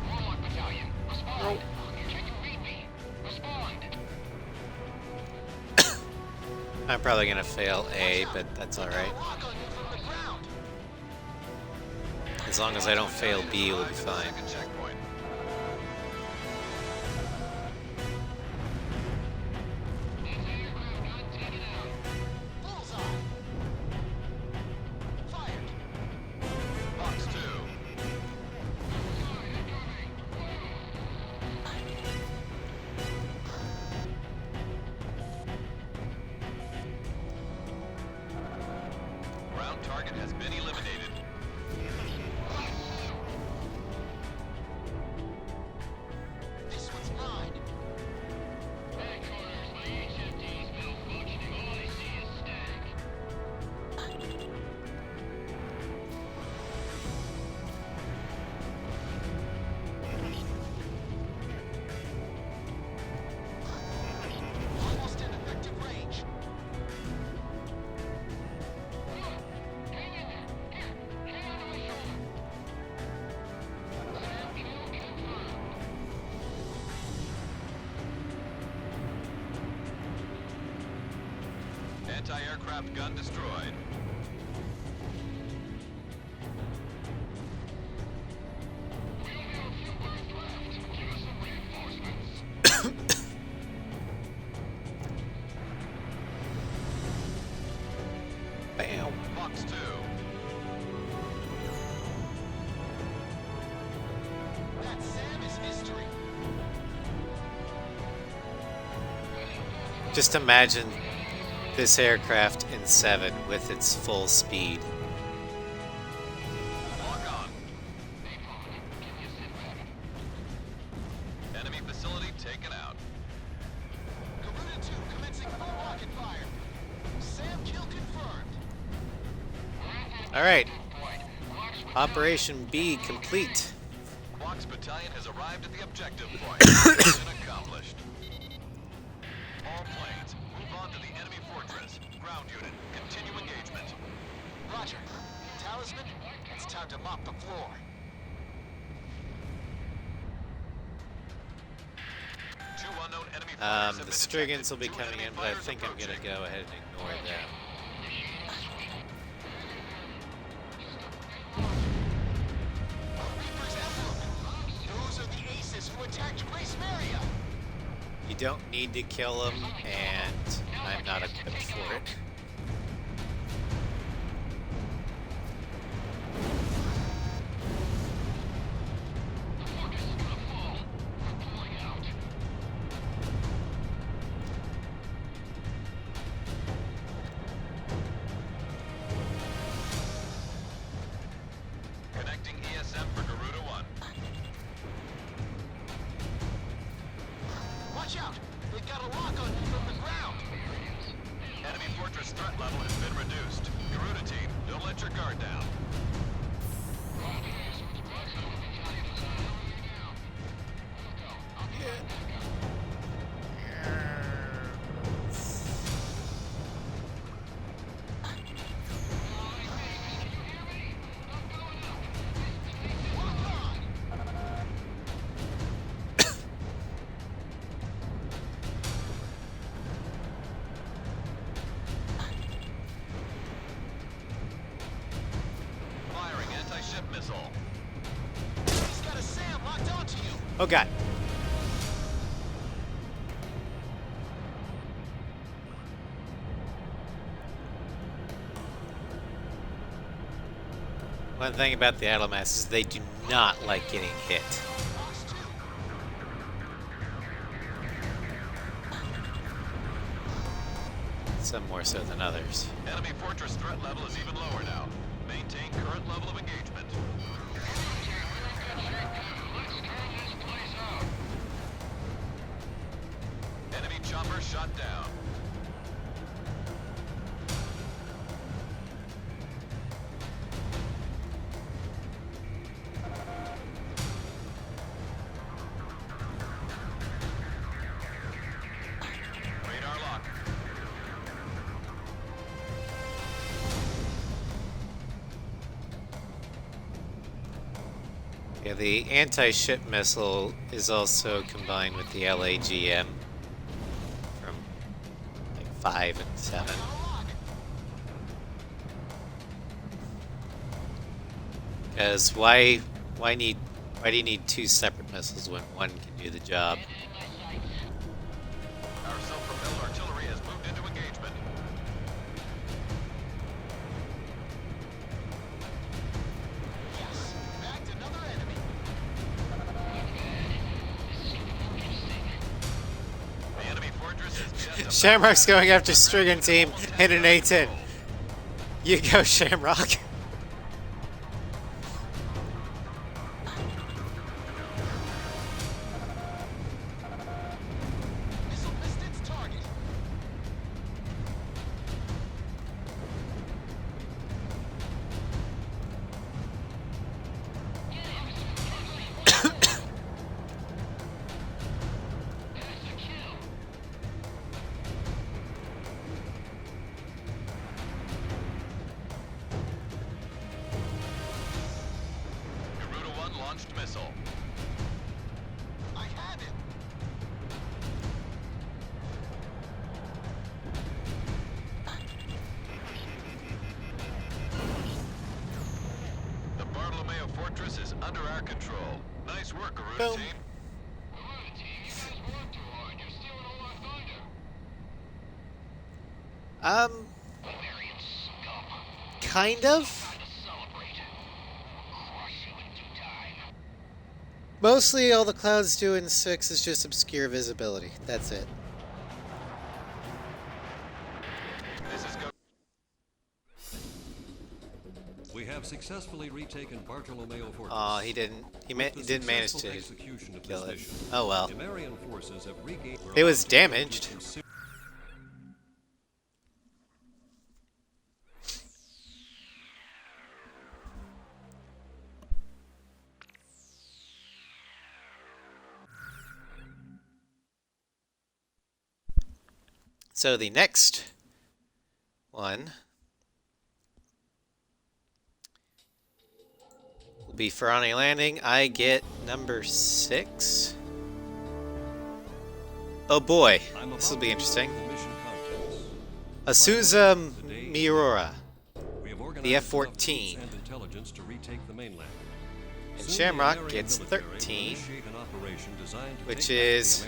Warlock Battalion, respond. Can you read me? Respond. I'm probably gonna fail A, but that's alright. Lock on you from the ground. As long as I don't fail B, we'll be Arrived at the fine. second checkpoint. Anti-aircraft gun taken out. Bullseye. Fired. Box 2. Sorry, incoming. Ground target has been eliminated. This one's mine. Headquarters, my HFD's malfunctioning. All I see is static. Almost in effective range. Hang in there. Here, hang on to my shoulder. Sam kill confirmed. Anti-aircraft gun destroyed. Just imagine this aircraft in 7 with its full speed. Lock on. Enemy facility taken out. Garuda 2 commencing full rocket fire. Sam kill confirmed. Alright. Operation B complete. Fox Battalion has arrived at the objective point. Mission accomplished. All planes, move on to the enemy fortress. Ground unit, continue engagement. Roger. Talisman, it's time to mop the floor. Two unknown enemy fighters have The been Striggans will detected. be Two coming enemy in, but I fighters think I'm gonna approaching. go ahead and ignore them. Reaper's Emblem. Those are the aces who attacked Grace Maria. You don't need to kill them, and I'm not equipped for it. Connecting ESM for Garuda 1. Watch out! They've got a lock on you from the ground. Enemy fortress threat level has been reduced. Garuda team, don't let your guard down. Firing anti-ship missile. He's got a SAM locked onto you. Oh god. One thing about the Idolmass is they do not like getting hit. Fox 2. Some more so than others. Enemy fortress threat level is even lower now. Maintain current level of engagement. Enemy chopper shot down. Radar lock. Yeah, the anti-ship missile is also combined with the LAGM from like 5 and 7. Got a lock. Because why do you need 2 separate missiles when one can do the job? Our self-propelled artillery has moved into engagement. Yes. Bagged another enemy. The enemy fortress is just about Shamrock's going after Strigan team in an A10. You go, Shamrock. Missile missed its target. Garuda 1 launched missile. I have it. The Bartolomeo fortress is under our control. Nice work, Garuda Boom. team. Kind of. Mostly all the clouds do in 6 is just obscure visibility. That's it. have successfully retaken Bartolomeo Fortress. Aw, he didn't. He With the didn't manage successful to execution of kill this it. mission, Oh well. the American forces have regained. It was damaged. So the next one will be Ferrani Landing. I get number 6. Oh boy, this will be interesting. Asusa Miura, the F-14. And Shamrock gets 13, which is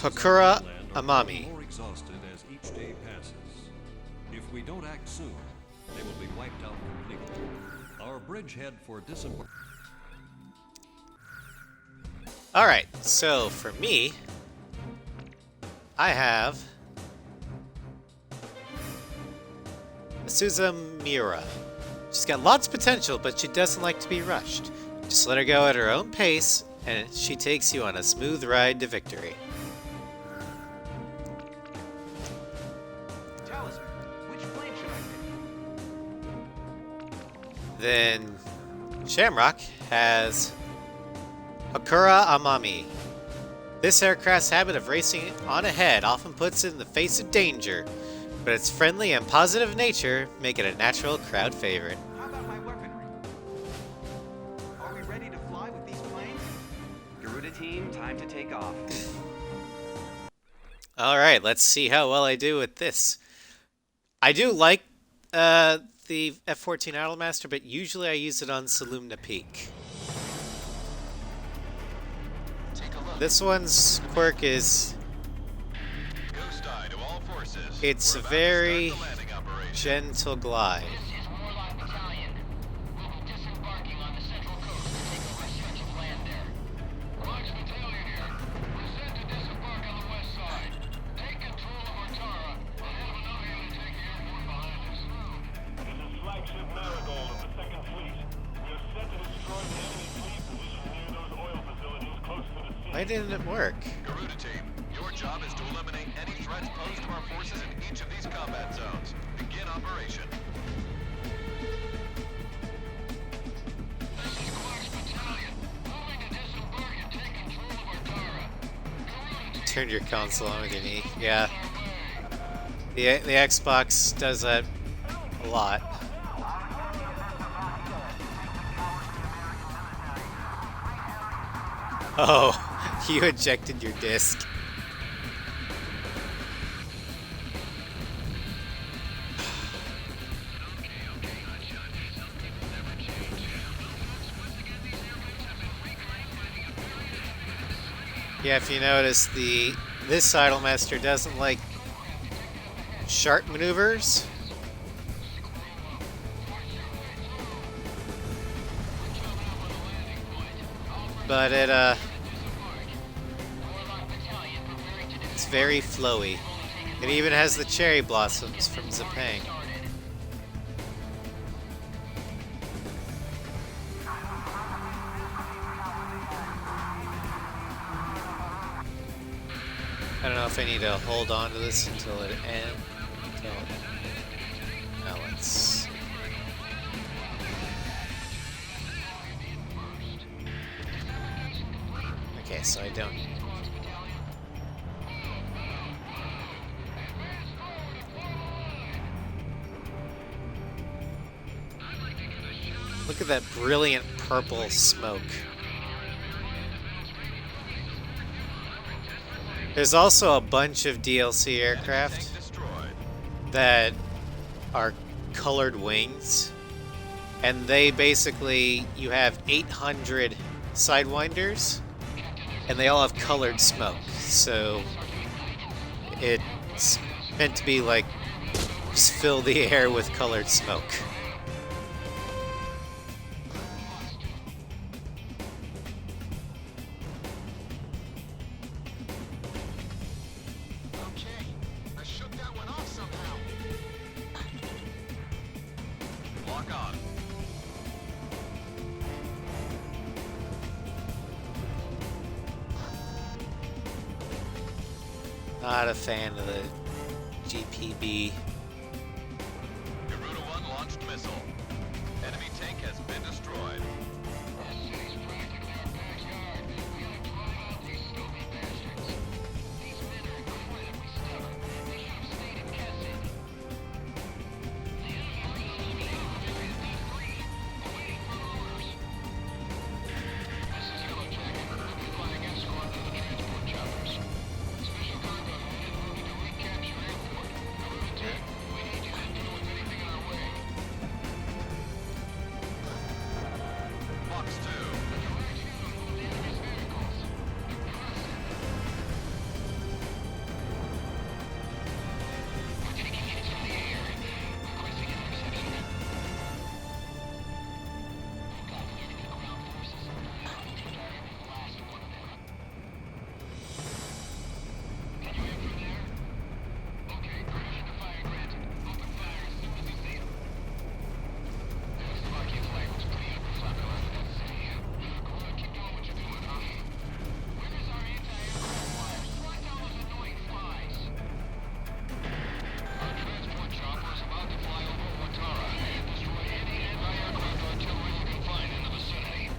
Hakura Amami. More exhausted as each day passes. If we don't act soon, they will be wiped out completely. Our bridgehead for disembark. Alright, so for me, I have Asusa Miura. She's got lots of potential, but she doesn't like to be rushed. Just let her go at her own pace, and she takes you on a smooth ride to victory. Tell us, which plane should I pick? Then Shamrock has Hakura Amami. This aircraft's habit of racing on ahead often puts it in the face of danger, but its friendly and positive nature make it a natural crowd favorite. How about my weaponry? Are we ready to fly with these planes? Garuda team, time to take off. Alright, let's see how well I do with this. I do like the F-14 Idolmaster, but usually I use it on Salumna Peak. Take a look. This one's quirk is Ghost eye to all forces. it's We're a about to very start the landing operation. gentle glide. This is Warlock Battalion. We'll be disembarking on the central coast to take a resurgent land there. Roger Battalion here. We're set to disembark on the west side. Take control of Ortara and have another unit take the airport behind us. This is flagship Marigold of the Second Fleet. We are set to destroy the enemy fleet position near those oil facilities close to the sea. Why didn't it work? Garuda team, your job is to eliminate any threats posed to our forces in each of these combat zones. Begin operation. This is Quark's Battalion. Moving to disembark and take control of Ortara. Garuda team, Turn your console on with your knee. Yeah. The Xbox does that a lot. Oh, you ejected your disc. Yeah, if you notice, this Idolmaster doesn't like sharp maneuvers. But it's very flowy. It even has the cherry blossoms from Zapang. I don't know if I need to hold on to this until it ends. Now let's. Okay, so I don't. Look at that brilliant purple smoke. There's also a bunch of DLC aircraft Tank destroyed. that are colored wings, and they basically, you have 800 sidewinders, and they all have colored smoke. So it's meant to be like, just fill the air with colored smoke. Okay, I shook that one off somehow. Not a fan of the GPB. Garuda 1 launched missile. Enemy tank has been destroyed. This city's practically our backyard. We gotta drive out these stupid bastards. These men are incredibly stubborn. They should have stayed in Kessin. The enemy really is dead green, awaiting for orders. This is Yellow Jacket. We'll be flying escort to the transport choppers. Special cargo unit moving to recapture airport. Garuda 10, we need you to deal with anything in our way. Box 2. Direct hit on one of the enemy's vehicles. We're taking hits from the air. Requesting interception. Thank God the enemy ground forces are targeting the last one of them. Can you aim from there? Okay, permission to fire granted. Open fire as soon as you see him. The Slovakian flag was pretty unpopular in that city. Go on, keep doing what you're doing, huh? Where is our anti-aircraft fire? Swat down those annoying flies. Our transport chopper is about to fly over Watara and destroy any anti-aircraft artillery you can find in the vicinity.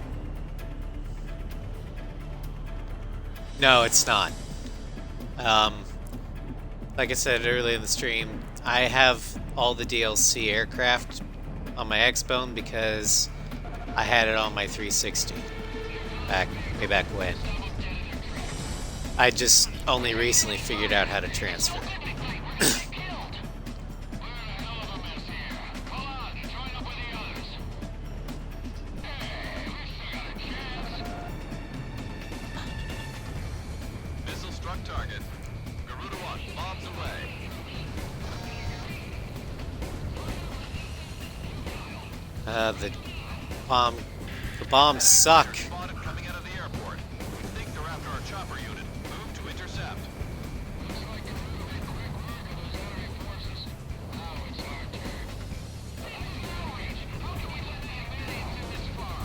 No, it's not. Like I said earlier in the stream, I have all the DLC aircraft on my X-Bone because I had it on my 360 way back when. I just only recently figured out how to transfer. We're gonna get killed. We're in a hell of a mess here. Pull out and join up with the others. Hey, we still got a chance. Missile struck target. Garuda 1, bombs away. The bombs suck. Spotted coming out of the airport. We think they're after our chopper unit. Move to intercept. Looks like a quick work of those enemy forces. Now it's our turn. How can we let the Americans in this far?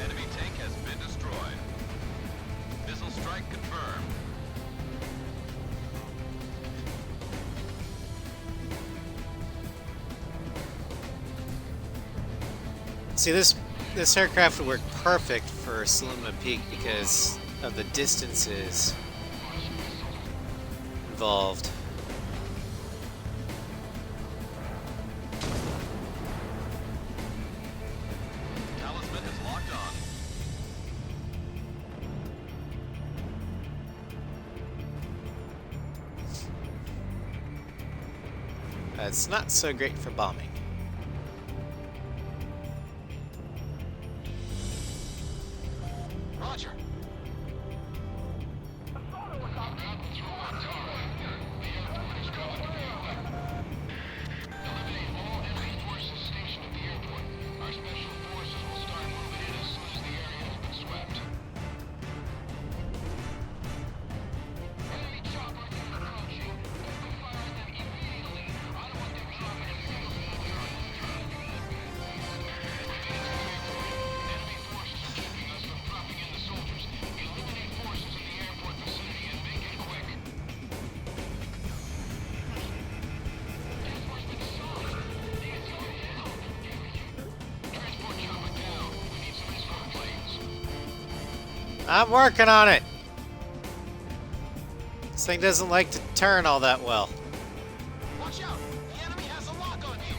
Enemy tank has been destroyed. Missile strike confirmed. See, this aircraft would work perfect for Saluma Peak because of the distances involved. Talisman is locked on. It's not so great for bombing. Roger. Eliminate all enemy forces stationed at the airport. Our special forces will start moving in as soon as the area has been swept. Enemy choppers are approaching. Open fire on them immediately. I don't want them dropping a single soldier on this job. Enemy forces are keeping us from dropping in the soldiers. Eliminate forces in the airport vicinity and make it quick. Reinforcements solid. Need some help. Transport chopper down. We need some escort planes. I'm working on it. This thing doesn't like to turn all that well. Watch out! The enemy has a lock on you!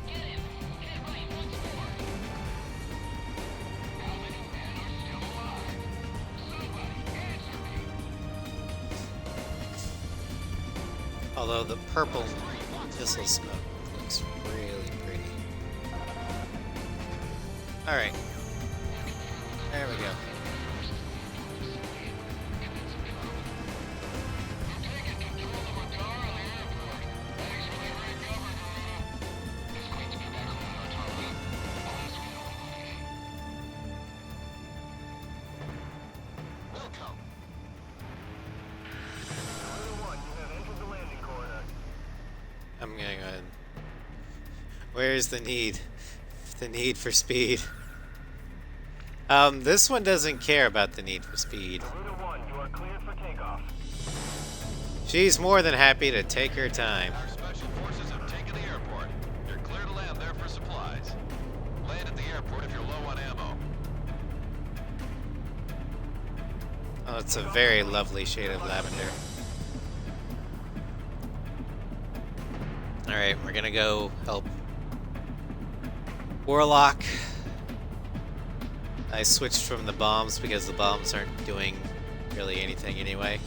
Get him! Get right once more! How many men are still alive? Somebody answer me! Although the purple missile smoke looks really pretty. Alright. There we go. We're taking control of Watara and the airport. Thanks for the great cover, Garuda. It's great to be back home in Watara. As we know, Wilco, I'm gonna go ahead. Where's the need? The need for speed. This one doesn't care about the need for speed. Garuda 1, you are cleared for takeoff. She's more than happy to take her time. Our special forces have taken the airport. You're clear to land there for supplies. Land at the airport if you're low on ammo. Oh, it's a very lovely shade of lavender. Alright, we're gonna go help Warlock. I switched from the bombs because the bombs aren't doing really anything anyway.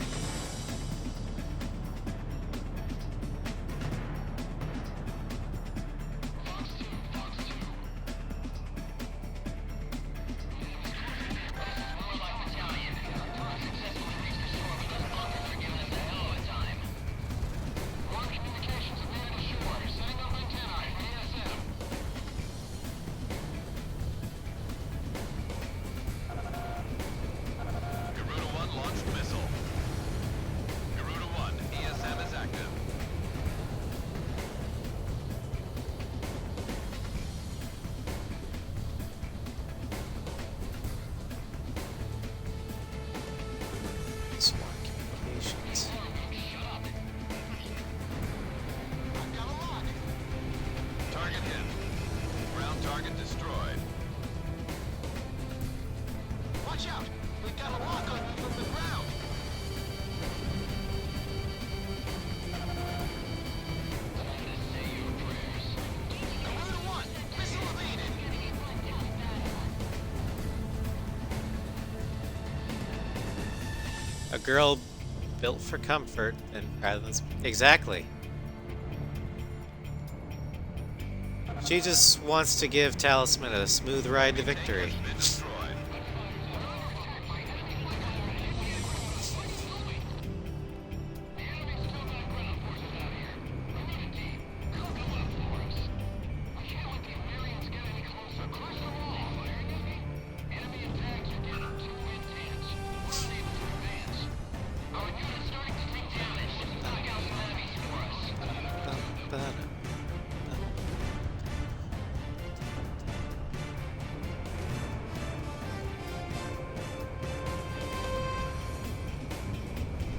Garuda 1 launched missile. Garuda 1, ESM is active. Swarm communications. I've got a lock. Target hit. Ground target destroyed. Watch out! We've got a lock on you from the ground. Garuda 1, missile evaded. A girl built for comfort and rather than exactly. She just wants to give Talisman a smooth ride to victory. Tank has been destroyed.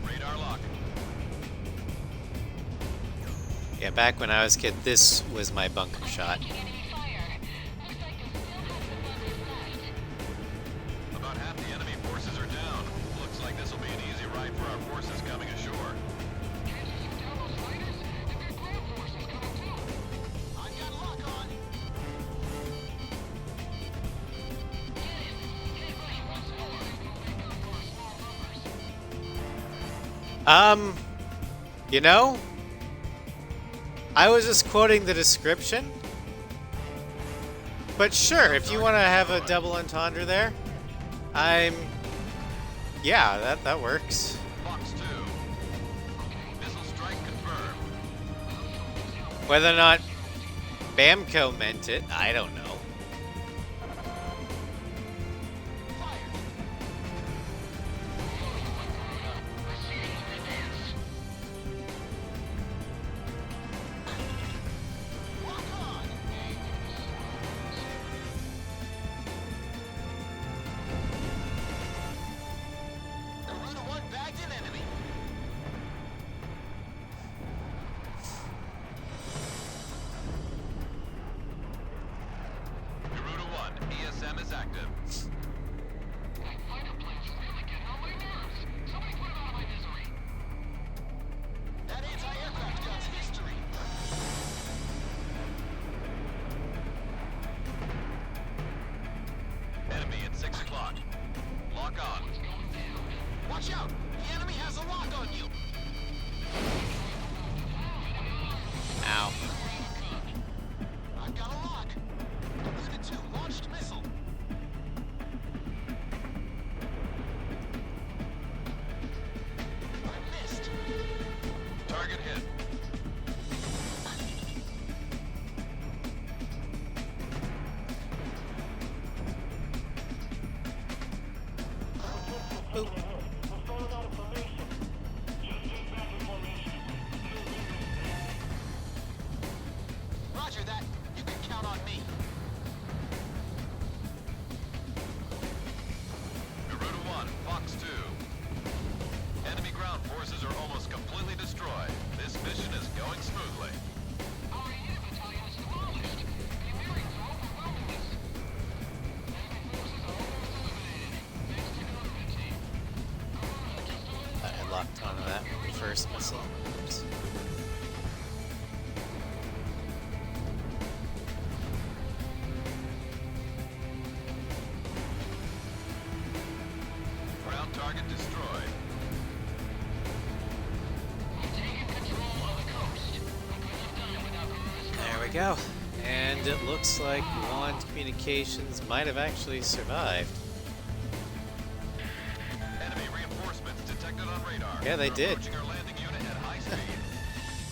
Radar lock. Yeah, back when I was a kid, this was my bunker shot. About half the enemy forces are down. Looks like this will be an easy ride for our forces coming ashore. I've got a lock on. You know, I was just quoting the description. But sure, if you want to have a double entendre there, yeah, that works. Fox 2. Missile strike confirmed. Whether or not Bamco meant it, I don't know. Lock on. Garuda 1 bagged an enemy. Garuda 1, ESM is active. That anti-aircraft gun's history. Enemy at 6 o'clock. Lock on. Watch out! The enemy has a lock on you. Ow. I've got a lock. Garuda 2 launched missile. I missed. Target hit. We're falling out of formation. Just get back in formation. locked onto that with the first missile. Oops. Ground target destroyed. There we go. And it looks like Wand Communications might have actually survived. Enemy reinforcements detected on radar. Yeah, they We're did. approaching our landing unit at high speed.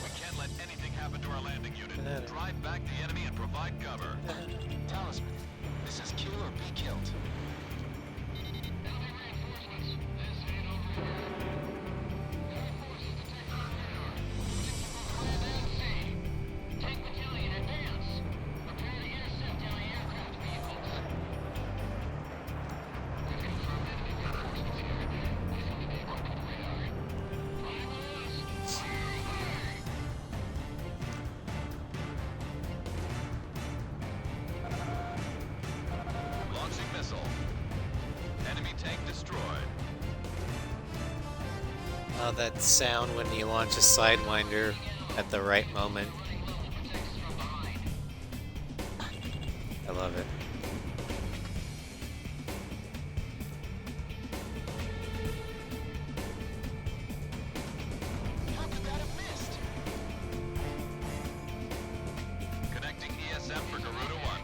We can't let anything happen to our landing unit. Banana. Drive back the enemy and provide cover. Talisman, this is kill or be killed. Launching missile. Enemy tank destroyed. Oh, that sound when you launch a Sidewinder at the right moment. I love it. How could that have missed? Connecting ESM for Garuda 1.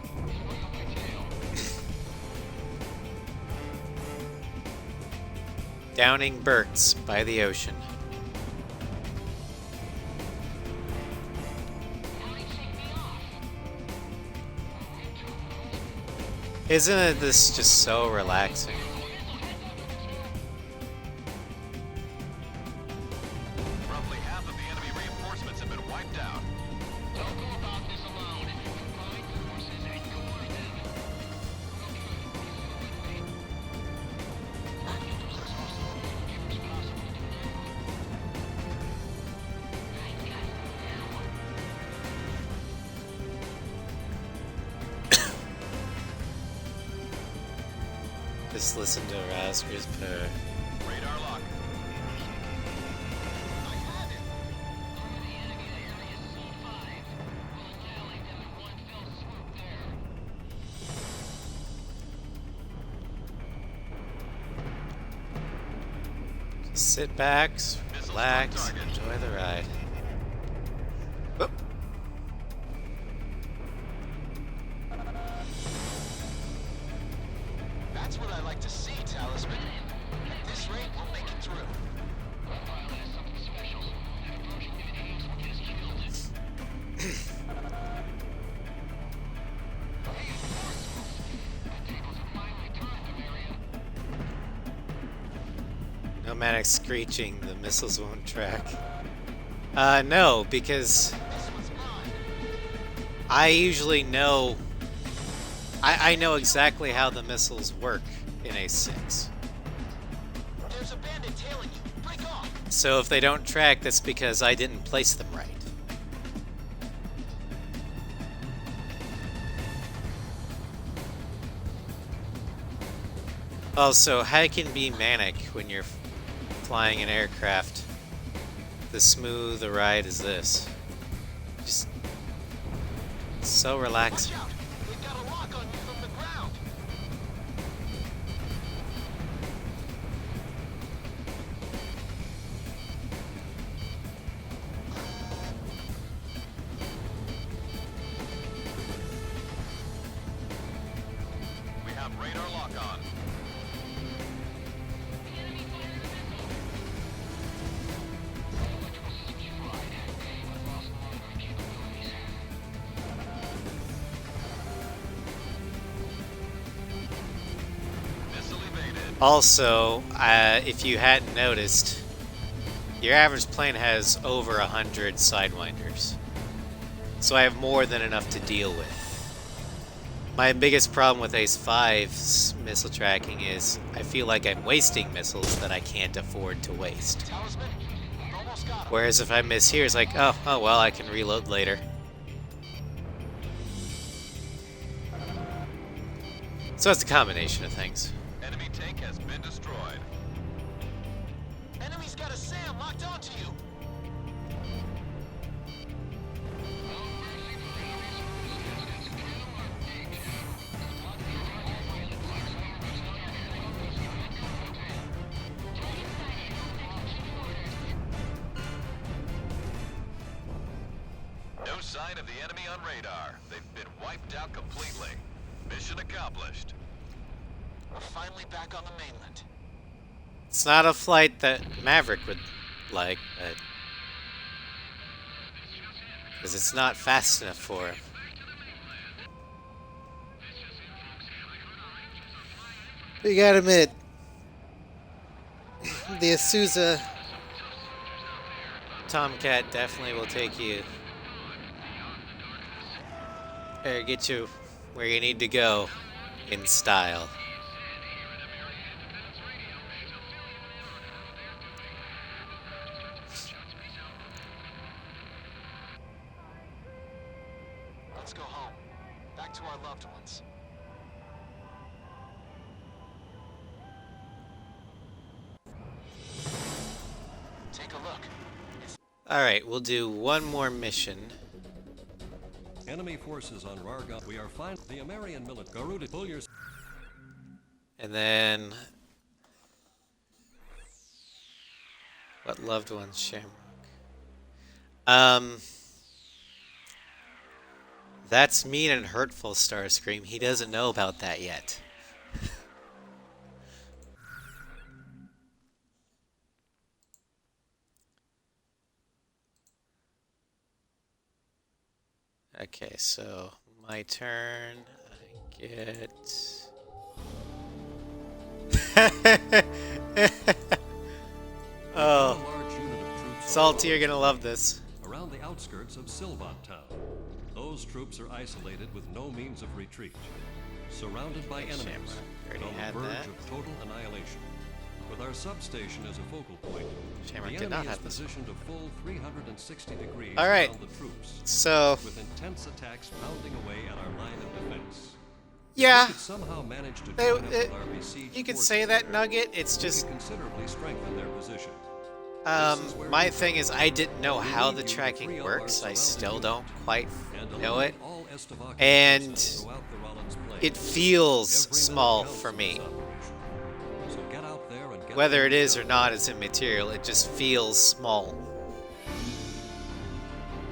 Downing Burks by the ocean. Isn't this just so relaxing? Roughly half of the enemy reinforcements have been wiped out. Don't go about this alone. Combine forces and coerce them. Just listen to Rasker's purr. Radar lock. I had it. Lower the enemy to area C5. We'll annihilate them in one fell swoop there. Just sit back, relax, target. enjoy the ride. Whoop. That's what I like to see, Talisman. At this rate, we'll make it through. That pilot has something special. That approaching enemy will get us killed. Nomadic screeching, the missiles won't track. No, because This one's mine. I usually know. I know exactly how the missiles work in A6. There's a bandit tailing you. Break off. So if they don't track, that's because I didn't place them right. Also, how can it be manic when you're flying an aircraft? The smooth a ride as this. Just so relaxing. Watch out. They've got a lock on you from the ground. We have radar lock on. Missile evaded. Also, if you hadn't noticed, your average plane has over 100 Sidewinders. So I have more than enough to deal with. My biggest problem with Ace 5's missile tracking is I feel like I'm wasting missiles that I can't afford to waste. Talisman, we almost got him. Whereas if I miss here, it's like, oh well, I can reload later. So it's a combination of things. Enemy tank has been destroyed. Enemy He's got a SAM locked onto you. No sign of the enemy on radar. They've been wiped out completely. Mission accomplished. We're finally back on the mainland. It's not a flight that Maverick would like, but because it's not fast enough for him. But you gotta admit, the Isuza Tomcat definitely will take you or get you where you need to go in style. Let's go home. Back to our loved ones. Take a look. Alright, we'll do one more mission. Enemy forces on Rargon. We are fine. The American military. Garuda, pull your. And then what loved ones, Shamrock? That's mean and hurtful, Starscream. He doesn't know about that yet. Okay, so my turn. I get. Oh, Large unit of troops Salty, you're gonna love this. around the outskirts of Silvat Town. Those troops are isolated with no means of retreat, surrounded by enemies, Shamrock, and already on the had verge that. of total annihilation. With our substation as a focal point, Shamrock the did not enemy is have this. positioned a full 360 degrees All right. around the troops, So, with intense attacks pounding away at our line of defense. yeah, We could somehow manage to They- join up it- with our besieged you could forces say that, there. Nugget. It's We just, could considerably strengthen their position. my thing is I didn't know how the tracking works. I still don't quite know it. And it feels small for me. Whether it is or not is immaterial. It just feels small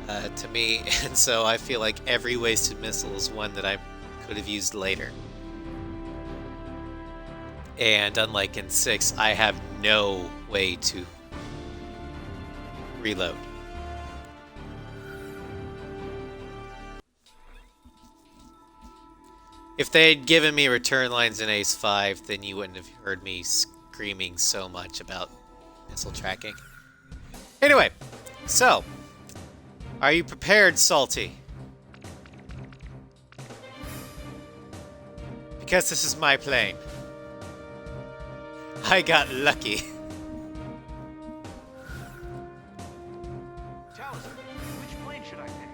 to me, and so I feel like every wasted missile is one that I could have used later. And unlike in 6, I have no way to reload. If they had given me return lines in Ace 5, then you wouldn't have heard me screaming so much about missile tracking. Anyway, so, are you prepared, Salty? Because this is my plane. I got lucky. Tell us, which plane should I pick?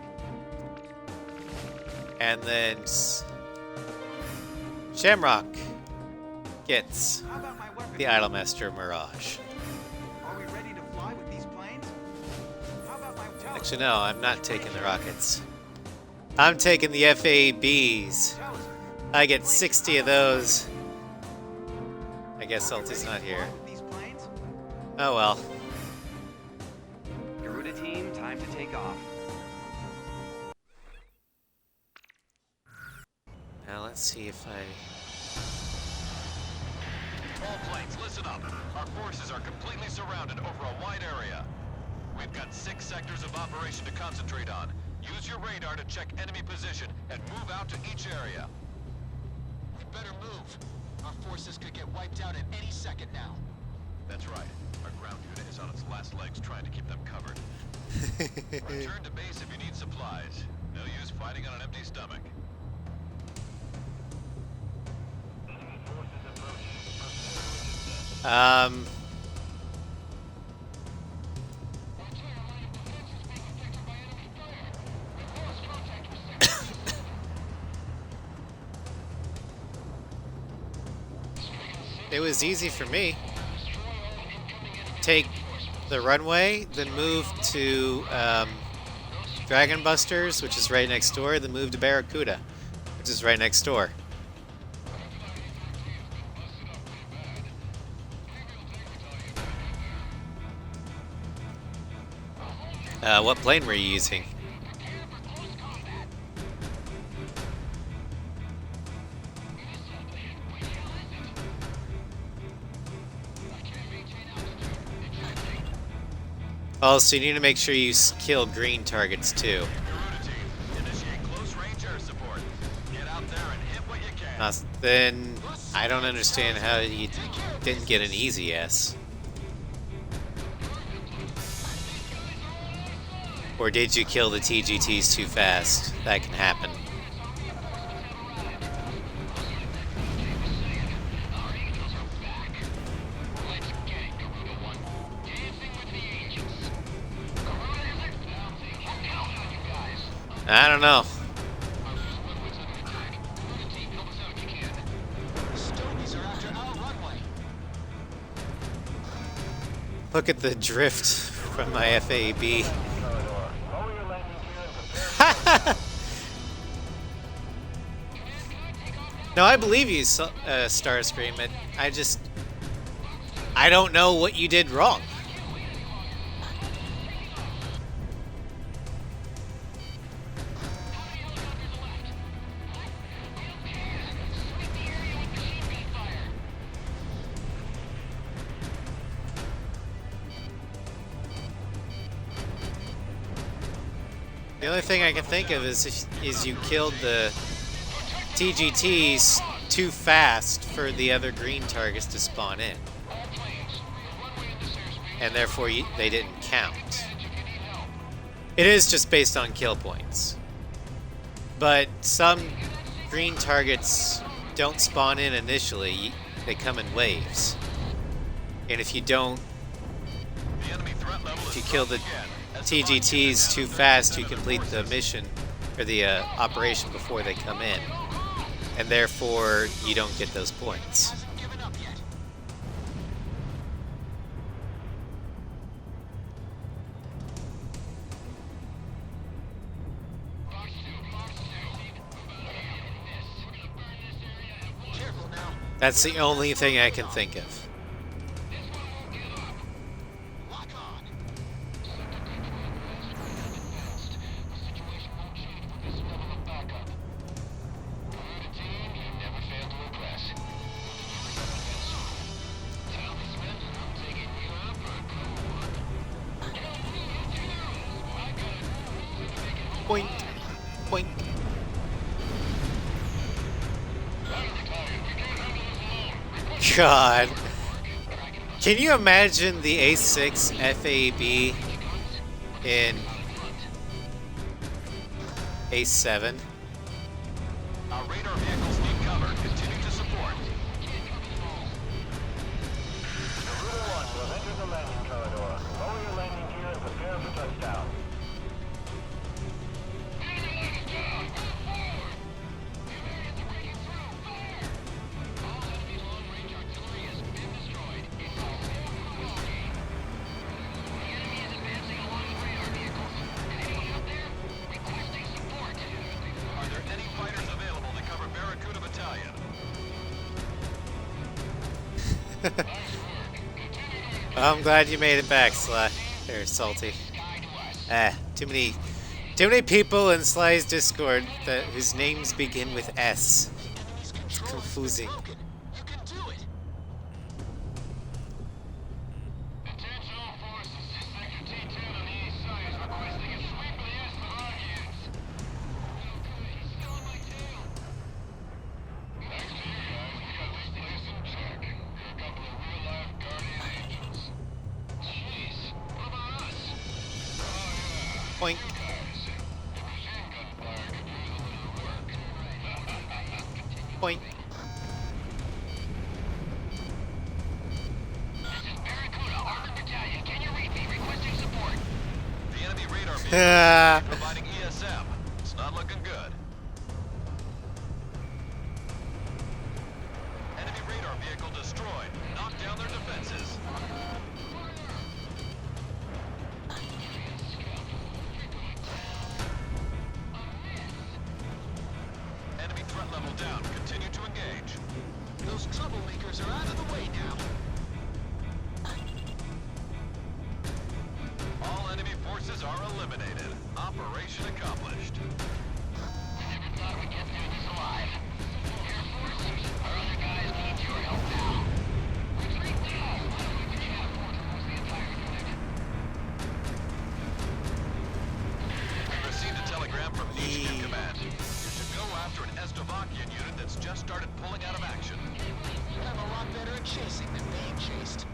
And then Shamrock gets How about my weapon? the Idolmaster Mirage. Are we ready to fly with these planes? How about my tell us, Actually, no, I'm not taking the rockets. I'm taking the FABs. tell us, I get 60 of those. I guess are we Salty's ready not to here. fly with these planes? Oh well. Garuda team, time to take off. Now let's see if I... All planes, listen up. Our forces are completely surrounded over a wide area. We've got 6 sectors of operation to concentrate on. Use your radar to check enemy position and move out to each area. We better move. Our forces could get wiped out at any second now. That's right. Our ground unit is on its last legs trying to keep them covered. Return to base if you need supplies. No use fighting on an empty stomach. Um... It was easy for me. Take the runway, then move to Dragon Busters, which is right next door, then move to Barracuda, which is right next door. What plane were you using? Also, you need to make sure you kill green targets too. Garuda team, initiate close range air support. Get out there and hit what you can. Then I don't understand how you didn't get an easy S. Or did you kill the TGTs too fast? That can happen. I don't know. Stogies are after our runway. Look at the drift from my FAB. Lower your landing gear and prepare No, I believe you, Starscream. I don't know what you did wrong. The only thing I can think of is you killed the TGTs too fast for the other green targets to spawn in. And therefore they didn't count. It is just based on kill points. But some green targets don't spawn in initially, they come in waves. And if you don't, The enemy threat level if you is kill the TGTs too fast, you complete the mission or the operation before they come in. And therefore, you don't get those points. Hasn't given up yet. Careful now. That's the only thing I can think of. Lock on. Point. Point. God. Can you imagine the A6 FAB in A7? Our radar vehicles need cover. Continue to support. Garuda 1 will enter the landing corridor. Lower your landing gear and prepare for touchdown. Are there any fighters available to cover Barracuda Battalion? I'm glad you made it back, Sly. Or Salty. Too many people in Sly's Discord whose names begin with S. Enemy's It's control has been confusing. broken. You can do it. Attention all forces. Sector T10 on the east side is requesting a sweep of the Estavagians. Okay, still on my tail. Thanks to you guys, we got this place in check. A couple of real-life guardian angels. Jeez, what about us? Oh yeah. Point. Guys, the machine gun fire could use a little work. Point. This is Barracuda, Armored Battalion. Can you read me? Requesting support. The enemy radar Ah. vehicles providing ESM. It's not looking good. Enemy radar vehicle destroyed. Knock down their defenses. Hostile down. Continue to engage. Those troublemakers are out of the way now. All enemy forces are eliminated. Operation accomplished. We never thought we'd get through this alive. Air Force, our other guys need your help now. Retreat now! We can't afford to lose the entire unit. We received a telegram from HQ Command. You should go after an Estovakian unit that's just started pulling out of action. I'm a lot better at chasing than being chased.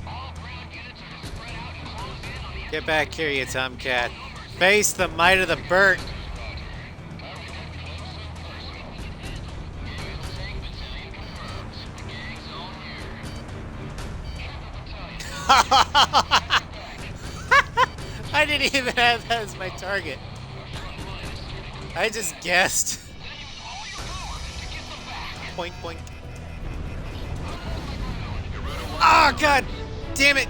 All ground units are to spread out and close in on the Get back here, you tomcat. Face the might of the Burt. I didn't even have that as my target. I just guessed. Point, point. Oh, God damn it.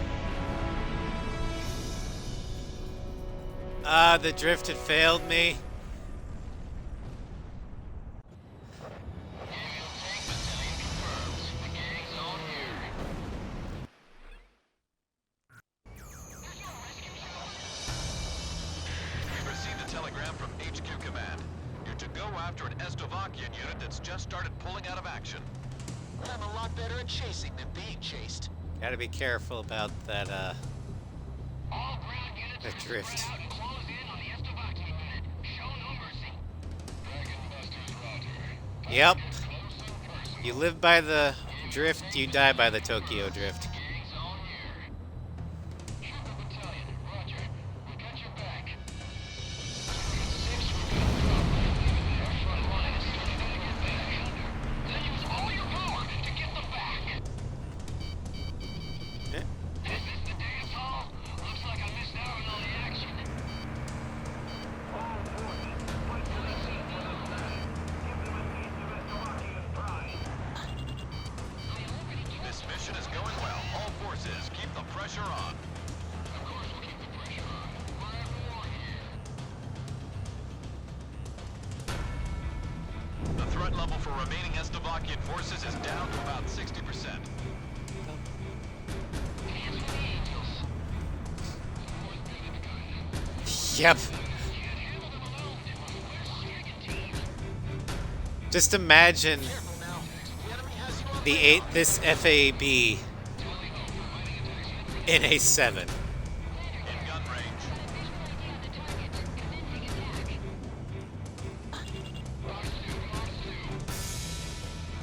Ah, the drift had failed me. We received a telegram from HQ Command. You're to go after an Estovakian unit that's just started pulling out of action. I'm a lot better at chasing than being chased. Gotta be careful about that, All ground units that are to drift. spread out and close in on the Estovakian unit. Show no mercy. Dragon Busters, Roger. Yep. You live by the drift, you die by the Tokyo drift. Gangs on here. Trooper Battalion, Roger. We got your back. 6, we're gonna drop. Our front line is starting to get back under. Then use all your power to get them back. Eh? Is this the dance hall? Looks like I missed out on all the action. All forces, fight to the death with us now. Give them a taste of Estovakian pride. This mission is going well. All forces, keep the pressure on. Of course we'll keep the pressure on. Whatever war here. The threat level for remaining Estovakian forces is down to about 60%. Hands for the angels. Yep. Just imagine Careful now. The enemy has you on this FAB in a 7. In gun range.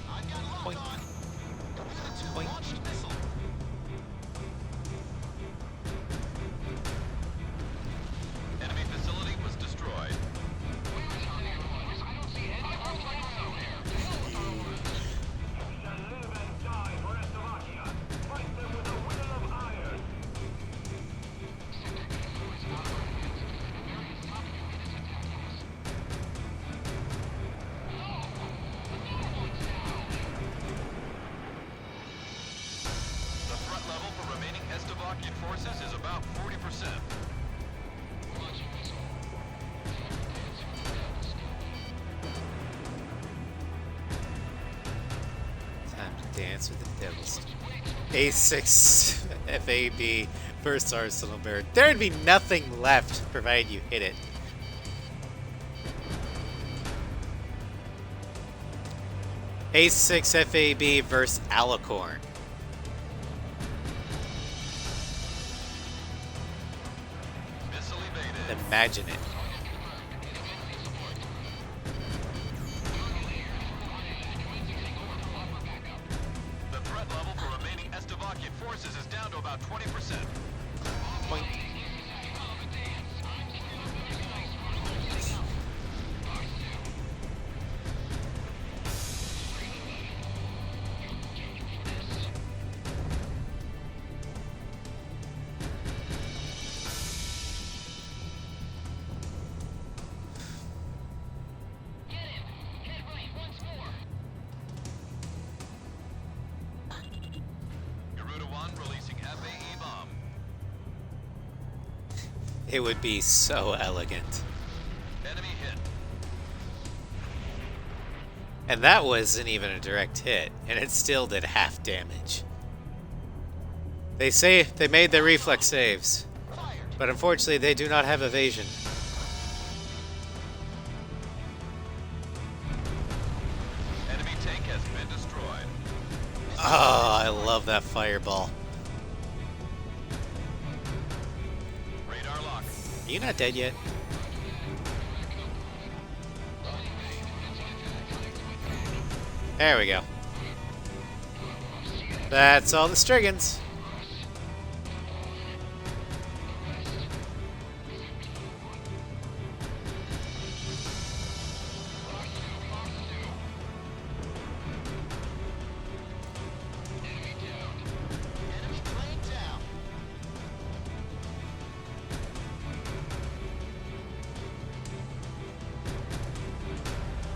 I've got lock Point. on. Computer 2 Point. launched missile. Enemy facility was destroyed. You shall live and die for Estovakia. Fight them with a will of iron. The threat level for remaining Estovakian forces is about 40%. Time to dance with the devils. A6 FAB first Arsenal Bear. There'd be nothing left provided you hit it. A6 FAB versus Alicorn. Missile evaded. Imagine it. The threat level for remaining Estovakian forces is down to about 20%. Point. Garuda 1 releasing FAE bomb. It would be so elegant. Enemy hit. And that wasn't even a direct hit, and it still did half damage. They say they made their reflex saves, but unfortunately they do not have evasion. Enemy tank has been destroyed. Oh, I love that fireball. Radar lock. Are you not dead yet? There we go. That's all the Striggans. Enemy plane down.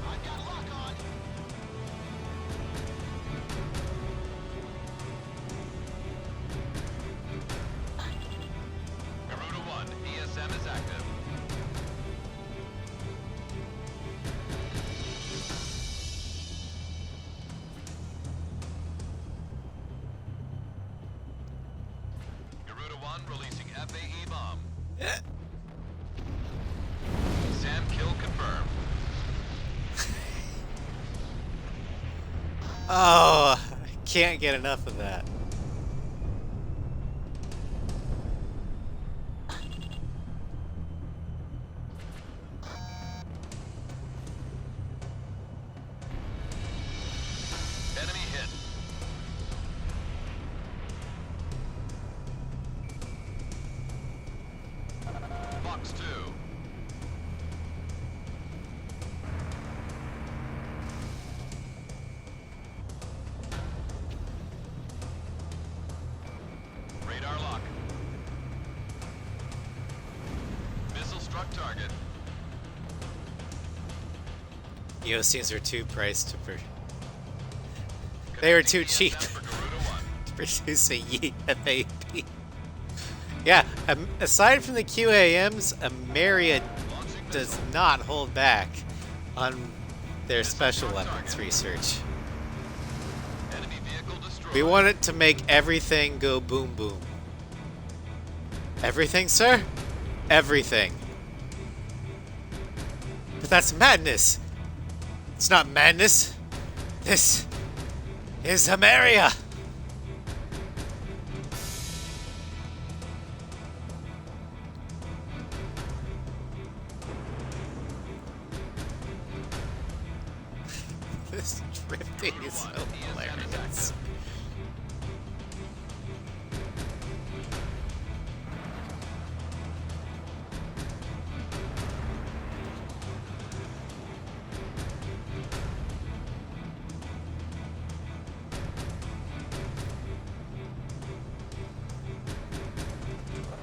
I've got lock on. Garuda 1, ESM is active. Garuda 1 releasing FAE bomb. SAM kill confirmed. Oh, I can't get enough of that. Enemy hit. Fox 2. Radar lock. Missile struck target. Eocians were too priced to They were too cheap ESM for Garuda 1. to produce a Yeet FAP. Yeah, aside from the QAMs, Ameria does not hold back on their special weapons research. Enemy vehicle destroyed. We want it to make everything go boom boom. Everything, sir? Everything. But that's madness. It's not madness. This is Ameria. This drifting is so hilarious.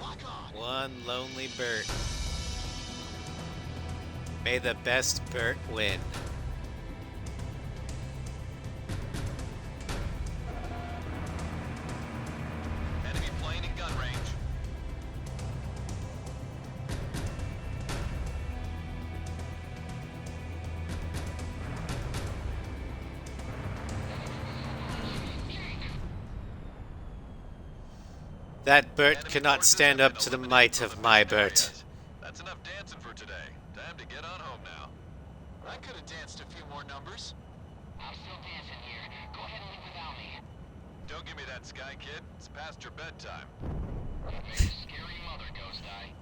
Lock on. One lonely Bert. May the best Bert win. Enemy plane in gun range. That Bert cannot stand up to the might of my Bert. That's enough dancing for today. Time to get on home now. I could have danced a few more numbers. I'm still dancing here. Go ahead and leave without me. Don't give me that, Sky Kid. It's past your bedtime. Scary mother, Ghost Eye.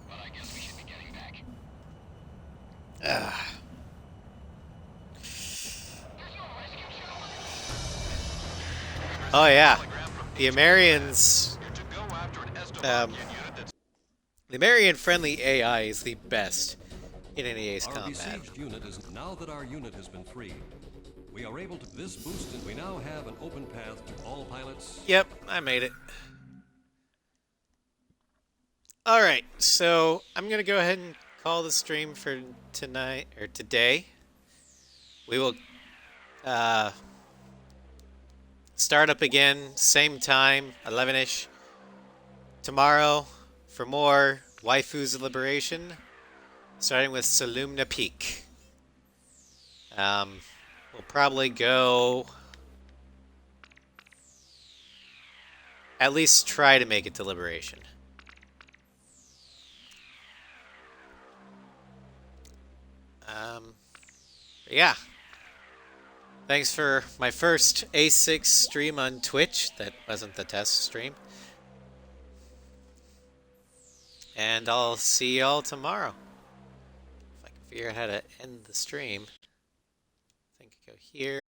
But I guess we should be getting back. Ah. There's no rescue chopper. Oh yeah, Telegram from the Amerians. You're to go after an Estovakian unit that's The Amerian friendly AI is the best in NEA's Our combat. besieged unit is now that our unit has been freed. We are able to this boost and we now have an open path to all pilots. Yep, I made it. Alright, so I'm gonna go ahead and call the stream for tonight or today. We will start up again, same time, 11ish. Tomorrow for more Waifus of Liberation, starting with Salumna Peak. we'll probably go at least try to make it to Liberation. Yeah. Thanks for my first A6 stream on Twitch. That wasn't the test stream. And I'll see y'all tomorrow. If I can figure out how to end the stream. I think I go here.